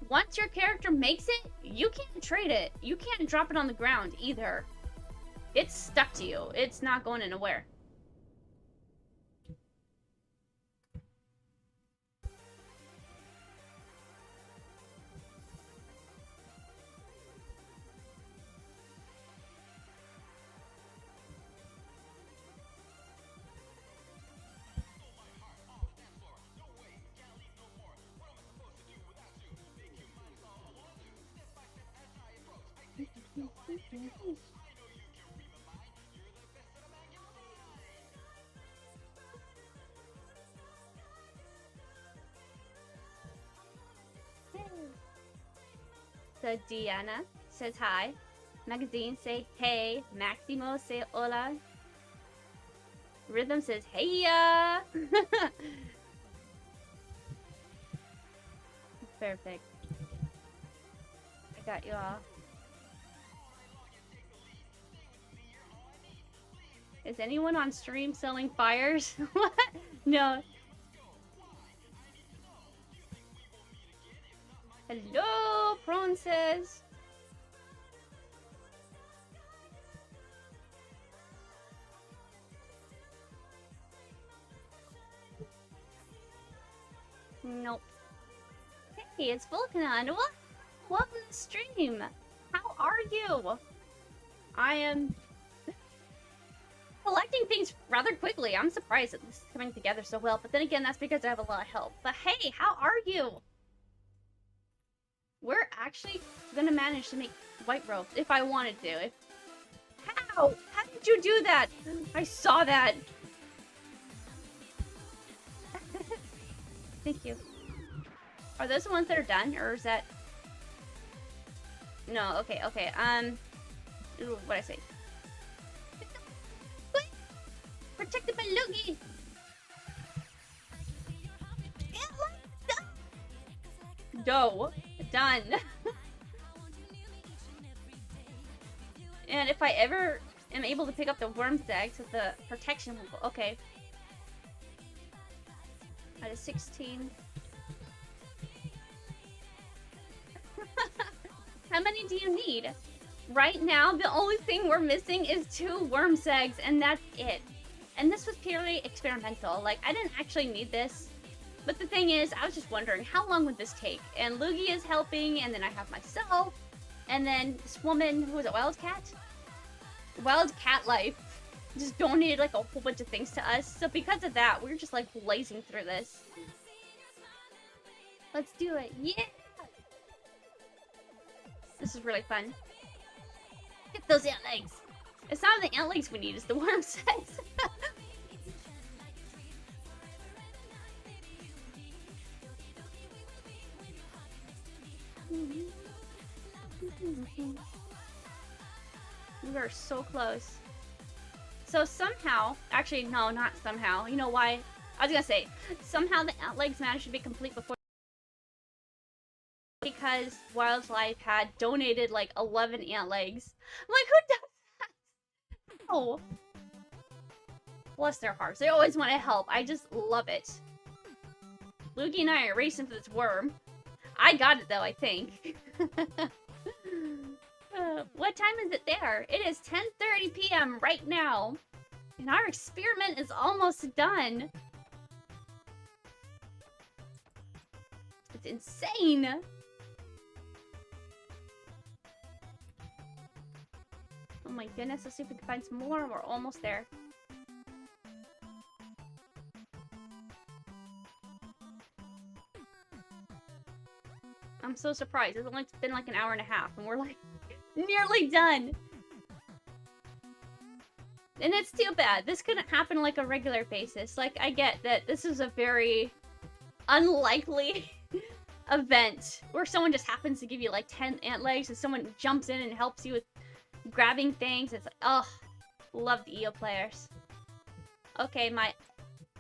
once your character makes it, you can't trade it. You can't drop it on the ground either. It's stuck to you. It's not going anywhere. So Diana says hi. Magazine say hey. Maximo say hola. Rhythm says hey ya. Perfect. I got you all. Is anyone on stream selling fires? What? No. Hello, Prawn says. Nope. Hey, it's Vulcanon. Welcome to the stream. How are you? I am collecting things rather quickly. I'm surprised that this is coming together so well, but then again, that's because I have a lot of help. But hey, how are you? We're actually gonna manage to make White Robes if I wanted to. How? How did you do that? I saw that. Thank you. Are those the ones that are done, or is that... No, okay. Ooh, what'd I say? Protected by Luigi! Dough. Done. And if I ever am able to pick up the worm eggs with the protection... Okay. That is 16. How many do you need? Right now, the only thing we're missing is 2 worm eggs, and that's it. And this was purely experimental. Like, I didn't actually need this. But the thing is, I was just wondering, how long would this take? And Luigi is helping, and then I have myself. And then this woman, who was it, Wildcat? Wildcat Life. just donated like a whole bunch of things to us. So because of that, we're just like blazing through this. Let's do it. Yeah! This is really fun. Get those ant legs. It's not the ant legs we need, it's the worm sex. We are so close. So somehow, actually no, not somehow. You know why? I was gonna say, somehow the ant legs managed to be complete before, because Wildlife had donated like 11 ant legs. I'm like, who does that? Oh. Bless their hearts. They always want to help. I just love it. Luigi and I are racing for this worm. I got it though, I think. What time is it there? It is 10:30 p.m. right now. And our experiment is almost done. It's insane. Oh my goodness, let's see if we can find some more. We're almost there. I'm so surprised. It's only been like an hour and a half and we're like nearly done. And it's too bad. This couldn't happen on like a regular basis. Like, I get that this is a very unlikely event where someone just happens to give you like 10 ant legs and someone jumps in and helps you with grabbing things. It's like, oh, love the EO players. Okay, my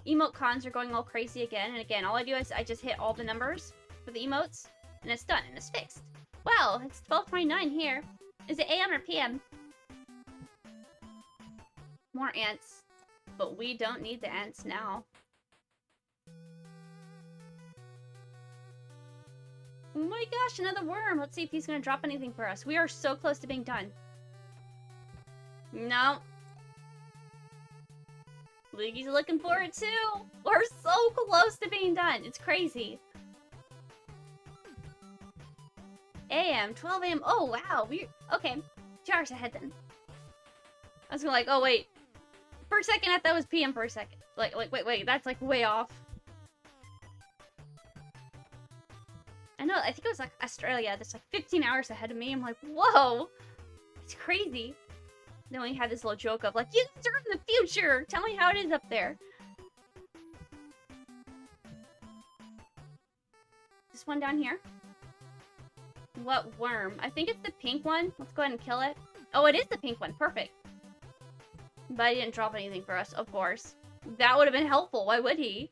emote cons are going all crazy again. And again, all I do is I just hit all the numbers for the emotes and it's done and it's fixed. Well, it's 12:29 here. Is it AM or PM? More ants. But we don't need the ants now. Oh my gosh, another worm. Let's see if he's gonna drop anything for us. We are so close to being done. No. Luigi's looking for it too. We're so close to being done. It's crazy. AM, 12 AM. Oh, wow. Okay. 2 hours ahead then. I was like, oh, wait. For a second, I thought it was PM for a second. Like, wait. That's, like, way off. I know. I think it was, like, Australia. That's, like, 15 hours ahead of me. I'm like, whoa. It's crazy. Then we had this little joke of, like, you guys are in the future. Tell me how it is up there. This one down here. What worm? I think it's the pink one. Let's go ahead and kill it. Oh, it is the pink one. Perfect. But he didn't drop anything for us, of course. That would have been helpful. Why would he?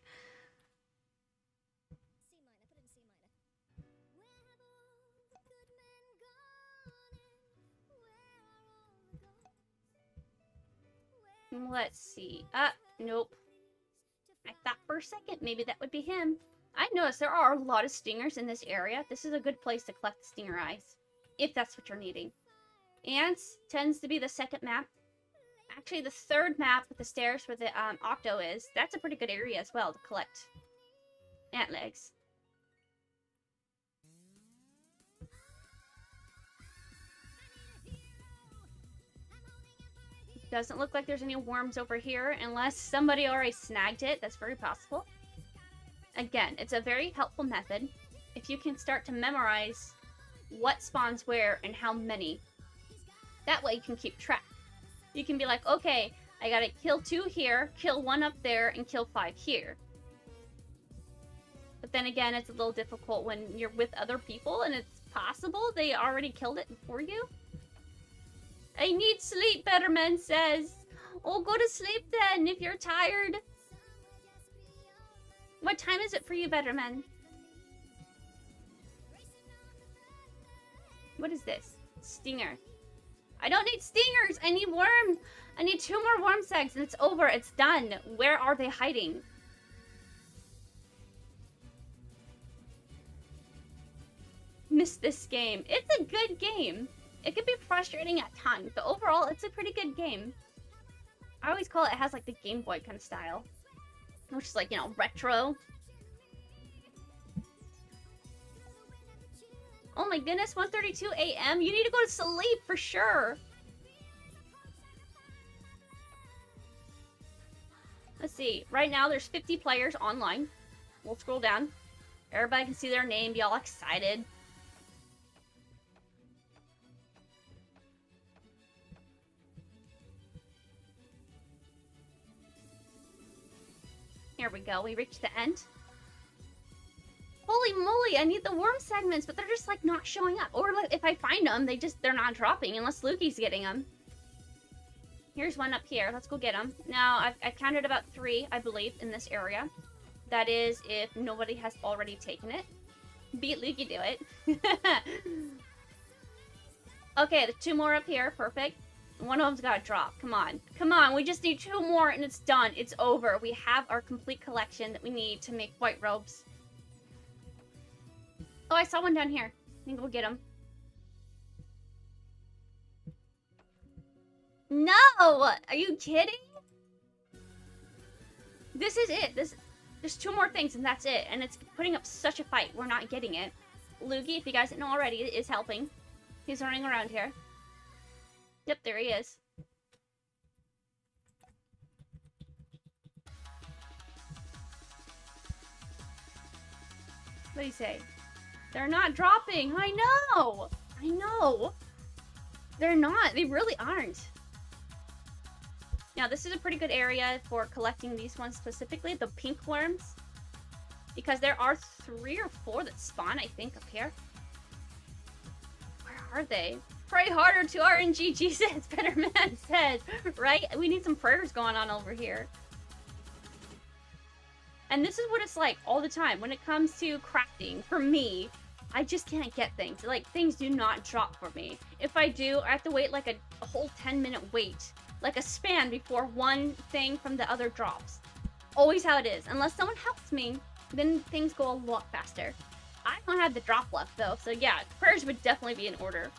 Let's see. Nope. I thought for a second maybe that would be him. I noticed there are a lot of stingers in this area. This is a good place to collect the stinger eyes, if that's what you're needing. Ants tends to be the second map. Actually, the third map with the stairs where the octo is, that's a pretty good area as well to collect ant legs. Doesn't look like there's any worms over here unless somebody already snagged it. That's very possible. Again, it's a very helpful method if you can start to memorize what spawns where and how many. That way you can keep track. You can be like, okay, I gotta kill 2 here, kill 1 up there, and kill 5 here. But then again, it's a little difficult when you're with other people and it's possible they already killed it before you. I need sleep, Betterman says. Oh, go to sleep then if you're tired. What time is it for you, Betterman? What is this? Stinger. I don't need stingers. I need worm. I need 2 more worm segs and it's over. It's done. Where are they hiding? Missed this game. It's a good game. It can be frustrating at times, but overall, it's a pretty good game. I always call it has like the Game Boy kind of style. Which is like, you know, retro. Oh my goodness, 1:32 a.m. You need to go to sleep for sure. Let's see. Right now, there's 50 players online. We'll scroll down. Everybody can see their name, be all excited. Here we go. We reached the end. Holy moly, I need the worm segments, but they're just, like, not showing up. Or, like, if I find them, they're not dropping unless Lukey's getting them. Here's one up here. Let's go get them. Now, I've counted about 3, I believe, in this area. That is, if nobody has already taken it. Beat Lukey to it. Okay, there's 2 more up here. Perfect. One of them's got to drop. Come on. Come on. We just need 2 more and it's done. It's over. We have our complete collection that we need to make white robes. Oh, I saw one down here. I think we'll get him. No! Are you kidding? This is it. There's 2 more things and that's it. And it's putting up such a fight. We're not getting it. Lukey, if you guys didn't know already, is helping. He's running around here. Yep, there he is. What do you say? They're not dropping. I know. I know. They're not. They really aren't. Now, this is a pretty good area for collecting these ones specifically, the pink worms. Because there are 3 or 4 that spawn, I think, up here. Where are they? Pray harder to RNG, Jesus, Better Man says. Right? We need some prayers going on over here. And this is what it's like all the time. When it comes to crafting, for me, I just can't get things. Like, things do not drop for me. If I do, I have to wait like a whole 10-minute wait. Like a span before one thing from the other drops. Always how it is. Unless someone helps me, then things go a lot faster. I don't have the drop luck though, so yeah, prayers would definitely be in order.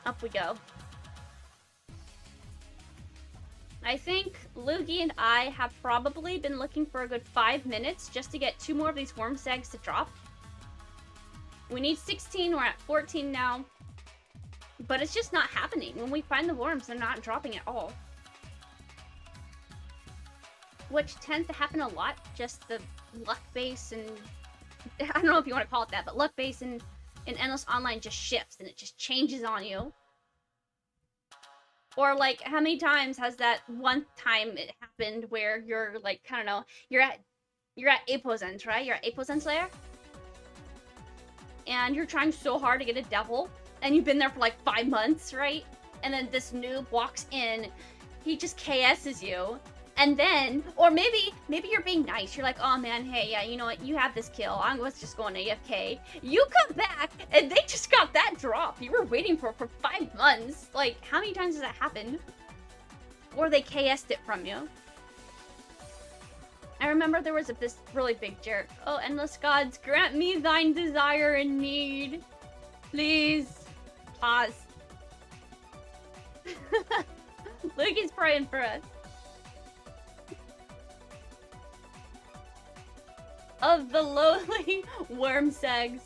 Up we go. I think Lukey and I have probably been looking for a good 5 minutes just to get 2 more of these worm eggs to drop. We need 16, we're at 14 now. But it's just not happening. When we find the worms, they're not dropping at all. Which tends to happen a lot. Just the luck base and... I don't know if you want to call it that, but luck base in Endless Online just shifts and it just changes on you. Or, like, how many times has that one time it happened where you're, like, I don't know, you're at 8%, right? You're at 8% layer? And you're trying so hard to get a devil, and you've been there for, like, 5 months, right? And then this noob walks in, he just KS's you, and then, or maybe you're being nice. You're like, oh man, hey, yeah, you know what? You have this kill. I was just going AFK. You come back, and they just got that drop. You were waiting for 5 months. Like, how many times does that happen? Or they KS'd it from you. I remember there was this really big jerk. Oh, endless gods, grant me thine desire and need. Please. Pause. Lukey's praying for us. Of the lowly worm segs.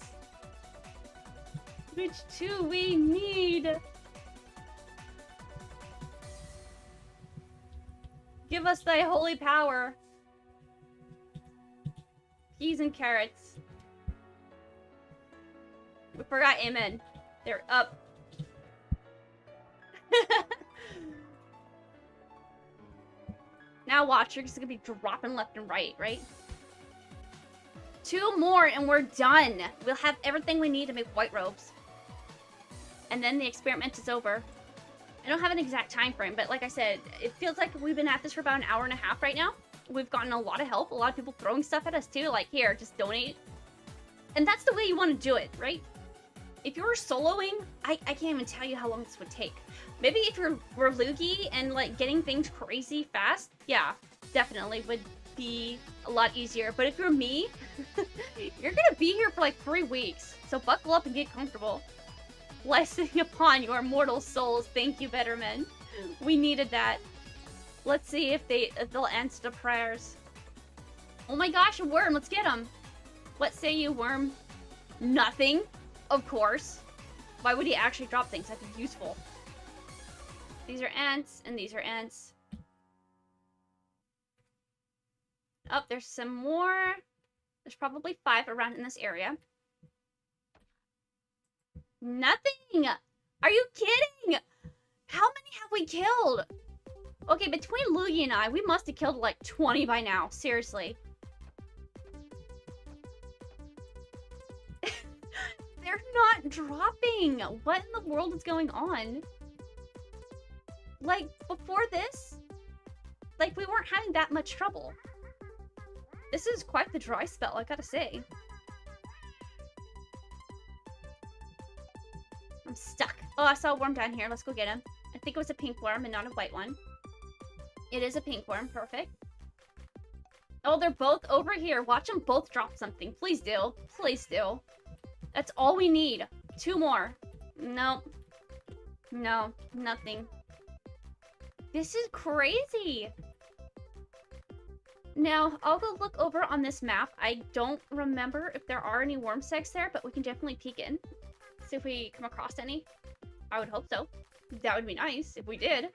Which 2 we need. Give us thy holy power. Peas and carrots. We forgot amen. They're up. Now watch, you're just gonna be dropping left and right, right? 2 more and we're done. We'll have everything we need to make white robes. And then the experiment is over. I don't have an exact time frame, but like I said, it feels like we've been at this for about an hour and a half right now. We've gotten a lot of help. A lot of people throwing stuff at us too, like here, just donate. And that's the way you want to do it, right? If you were soloing, I can't even tell you how long this would take. Maybe if we're Lukey and like getting things crazy fast, yeah, definitely would be a lot easier. But if you're me, you're gonna be here for like 3 weeks. So buckle up and get comfortable. Blessing upon your mortal souls. Thank you, Better Men. We needed that. Let's see if they'll answer the prayers. Oh my gosh, a worm. Let's get him. What say you, worm? Nothing. Of course. Why would he actually drop things? That'd be useful. These are ants, and these are ants. Oh, there's some more. There's probably 5 around in this area. Nothing! Are you kidding? How many have we killed? Okay, between Luigi and I, we must have killed like 20 by now. Seriously. They're not dropping. What in the world is going on? Like, before this, like, we weren't having that much trouble. This is quite the dry spell, I gotta say. I'm stuck. Oh, I saw a worm down here. Let's go get him. I think it was a pink worm and not a white one. It is a pink worm. Perfect. Oh, they're both over here. Watch them both drop something. Please do. Please do. That's all we need. 2 more. No. No. Nothing. This is crazy. Now, I'll go look over on this map. I don't remember if there are any worm segs there, but we can definitely peek in. See if we come across any. I would hope so. That would be nice if we did.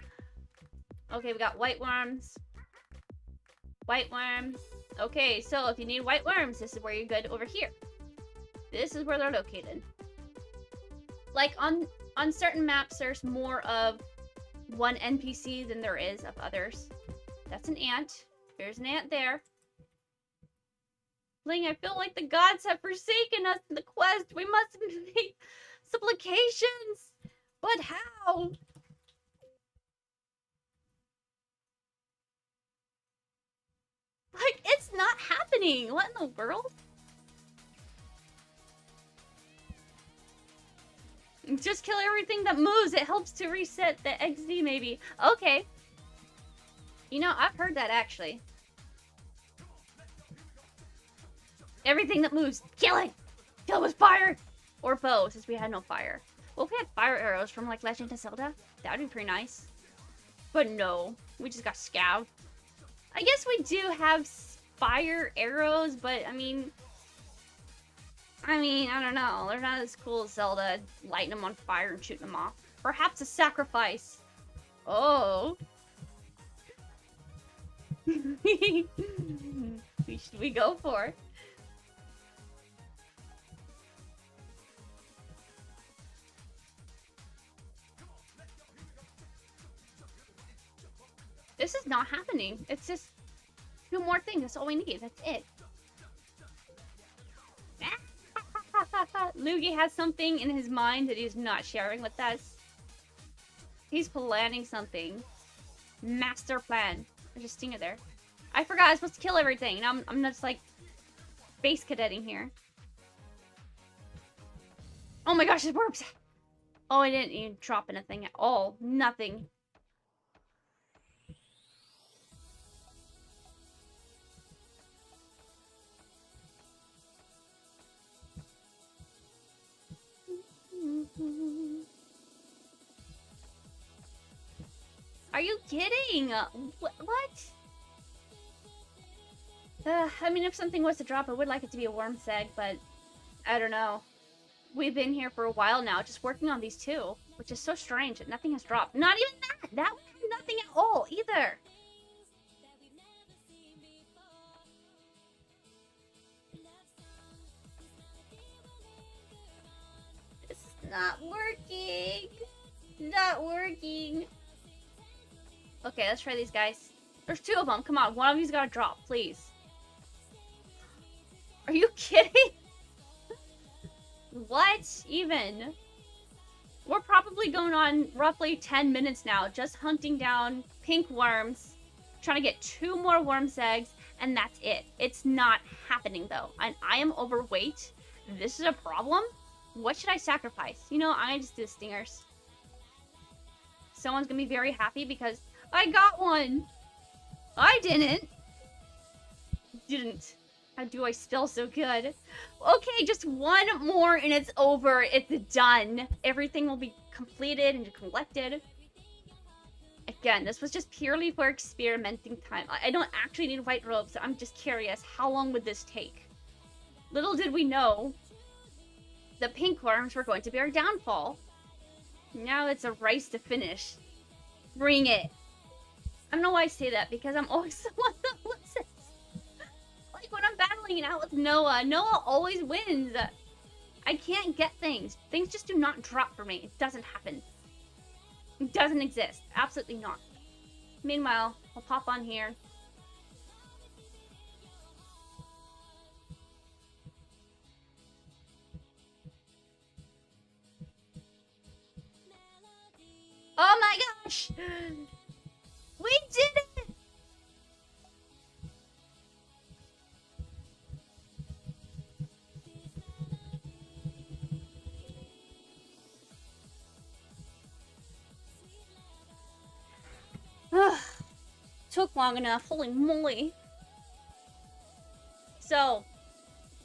Okay, we got white worms. White worm. Okay, so if you need white worms, this is where you're good over here. This is where they're located. Like, on certain maps, there's more of one NPC than there is of others. That's an ant. There's an ant there. Bling, I feel like the gods have forsaken us in the quest. We must make supplications. But how? Like, it's not happening. What in the world? Just kill everything that moves. It helps to reset the XD, maybe. Okay. You know, I've heard that, actually. Everything that moves, kill it! Kill it with fire! Or bow, since we had no fire. Well, if we had fire arrows from, like, Legend of Zelda, that would be pretty nice. But no, we just got scabbed. I guess we do have fire arrows, but, I mean, I don't know. They're not as cool as Zelda, lighting them on fire and shooting them off. Perhaps a sacrifice. Oh. Who should we go for? This is not happening. It's just 2 more things. That's all we need. That's it. Luigi has something in his mind that he's not sharing with us. He's planning something. Master plan. There's a stinger there. I forgot I was supposed to kill everything. And I'm just like space cadetting here. Oh my gosh, it works! Oh, I didn't even drop anything at all. Nothing. Are you kidding? What? I mean, if something was to drop, I would like it to be a worm seg, but I don't know. We've been here for a while now, just working on these 2, which is so strange that nothing has dropped. Not even that! That one had nothing at all, either! This is not working! Not working! Okay, let's try these guys. There's 2 of them. Come on, one of you's gotta drop, please. Are you kidding? What? Even? We're probably going on roughly 10 minutes now, just hunting down pink worms, trying to get 2 more worm eggs, and that's it. It's not happening, though. And I am overweight. This is a problem? What should I sacrifice? You know, I just do stingers. Someone's gonna be very happy because I got one! I didn't! Didn't. How do I spell so good? Okay, just 1 more and it's over. It's done. Everything will be completed and collected. Again, this was just purely for experimenting time. I don't actually need white robes, so I'm just curious. How long would this take? Little did we know, the pink worms were going to be our downfall. Now it's a race to finish. Bring it. I don't know why I say that, because I'm always the one that loses. battling it out with Noah. Noah always wins. I can't get things. Things just do not drop for me. It doesn't happen. It doesn't exist. Absolutely not. Meanwhile, I'll pop on here. Oh my gosh! We did it! Took long enough. Holy moly. So,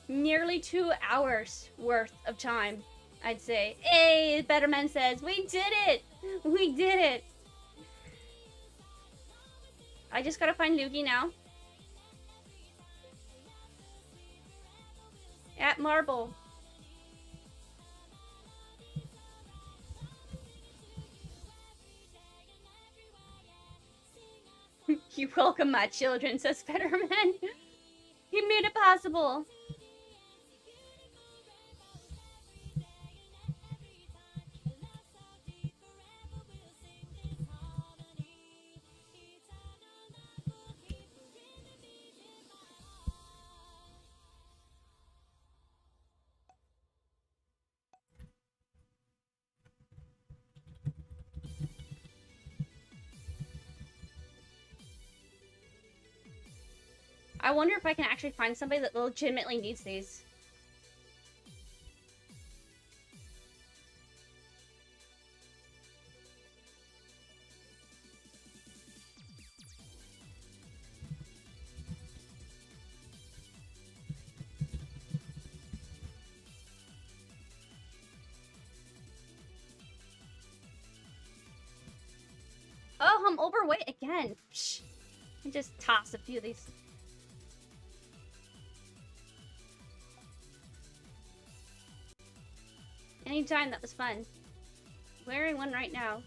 nearly 2 hours worth of time, I'd say. Hey, Betterman says, we did it! We did it! I just gotta find Luigi now. At Marble. You're welcome, my children, says Betterman. He made it possible. I wonder if I can actually find somebody that legitimately needs these. Oh, I'm overweight again. Psh. I just toss a few of these. Anytime, that was fun. Wearing one right now.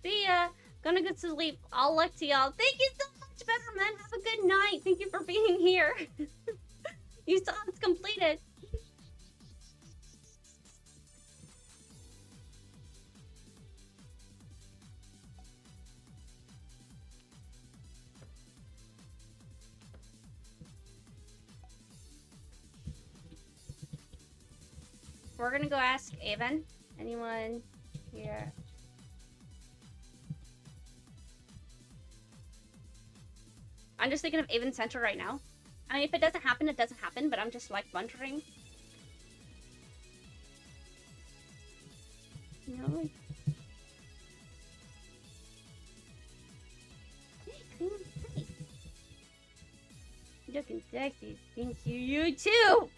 See ya! Gonna get to sleep. I'll luck to y'all. Thank you so much, Betterman. Have a good night. Thank you for being here. You saw it's completed. We're gonna go ask Avon. Anyone here? I'm just thinking of Avon Center right now. I mean, if it doesn't happen, it doesn't happen, but I'm just like wondering. No. Hey, looking sexy. Thank you. You too!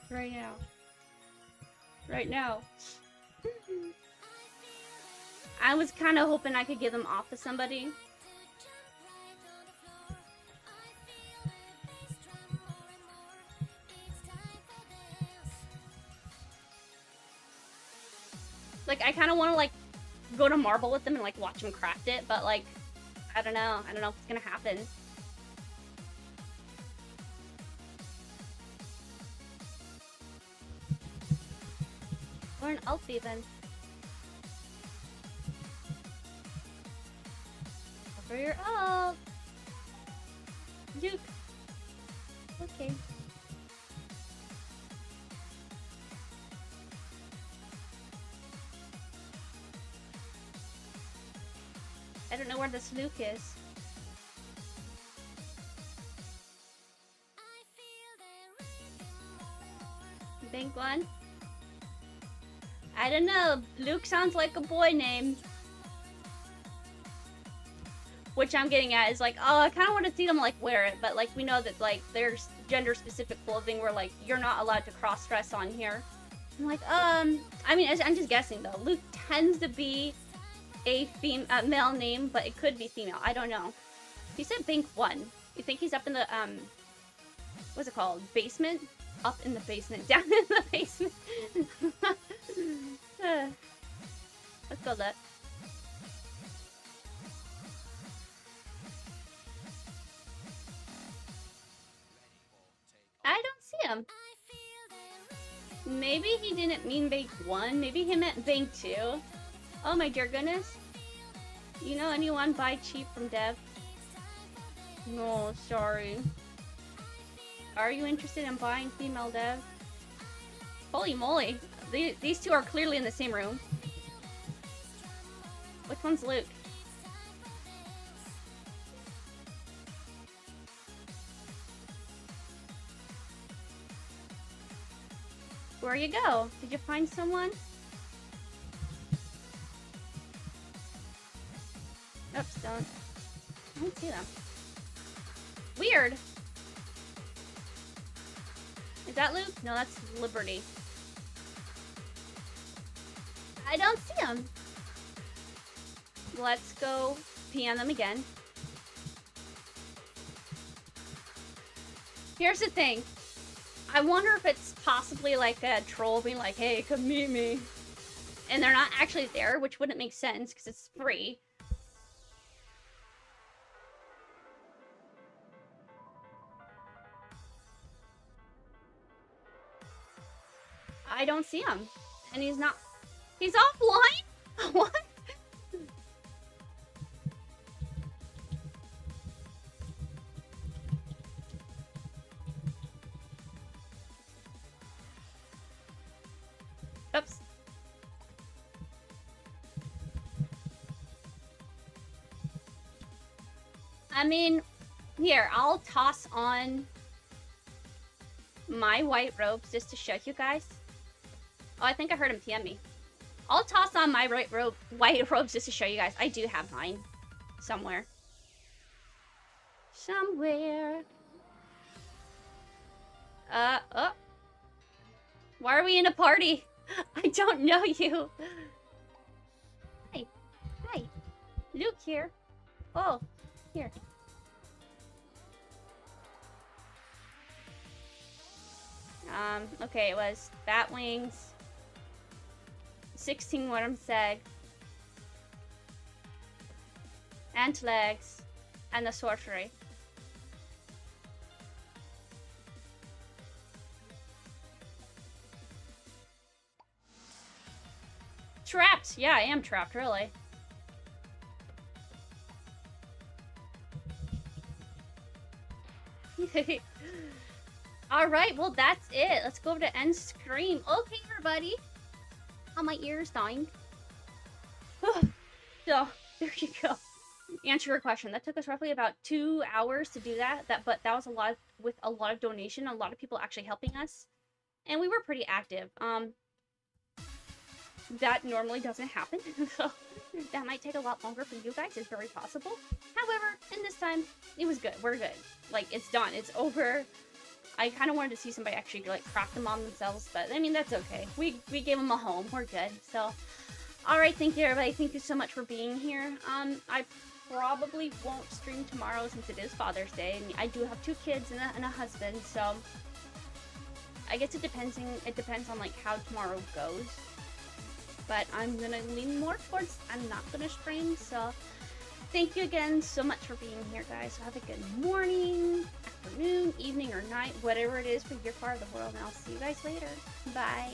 Right now. Right now. I was kind of hoping I could give them off to somebody. Like, I kind of want to, like, go to Marble with them and, like, watch them craft it, but, like, I don't know. I don't know if it's gonna happen. Or an elf even. For your elf. Duke. Okay. I don't know where this Luke is. Big one. I don't know. Luke sounds like a boy name. Which I'm getting at is like, oh, I kind of want to see them like wear it, but like we know that like there's gender-specific clothing where like you're not allowed to cross-dress on here. I'm like, I mean, I'm just guessing though. Luke tends to be a male name, but it could be female. I don't know. He said Bank 1. You think he's up in the, what's it called? Basement? Up in the basement. Down in the basement. Let's go look. I don't see him. Maybe he didn't mean Bank 1. Maybe he meant Bank 2. Oh my dear goodness. You know anyone buy cheap from Dev? No, sorry. Are you interested in buying female Dev? Holy moly. These two are clearly in the same room. Which one's Luke? Where you go? Did you find someone? Oops, I don't see them. Weird. Is that Luke? No, that's Liberty. I don't see him. Let's go pee on them again. Here's the thing. I wonder if it's possibly like a troll being like, hey, come meet me. And they're not actually there, which wouldn't make sense because it's free. I don't see him. And he's not... He's offline? What? Oops. I mean, here, I'll toss on my white robes just to show you guys. Oh, I think I heard him TM me. I'll toss on my white robes just to show you guys. I do have mine. Somewhere. Somewhere. Oh. Why are we in a party? I don't know you. Hi. Hi. Luke here. Oh, here. Okay, it was bat wings, 16 worm's egg, ant legs, and the sorcery. Trapped! Yeah, I am trapped, really. Alright, well that's it. Let's go over to end scream. Okay, everybody. Oh, my ear's dying. So, there you go. Answer your question. That took us roughly about 2 hours to do that. But that was a lot with a lot of donation, a lot of people actually helping us. And we were pretty active. That normally doesn't happen. So that might take a lot longer for you guys. It's very possible. However, in this time, it was good. We're good. Like, it's done. It's over. I kind of wanted to see somebody actually, like, craft them on themselves, but, I mean, that's okay. We gave them a home. We're good. So, alright, thank you, everybody. Thank you so much for being here. I probably won't stream tomorrow since it is Father's Day, and I do have 2 kids and a husband, so I guess it depends on, like, how tomorrow goes. But I'm gonna lean more towards I'm not gonna stream, so thank you again so much for being here, guys. So have a good morning, afternoon, evening, or night, whatever it is for your part of the world, and I'll see you guys later. Bye.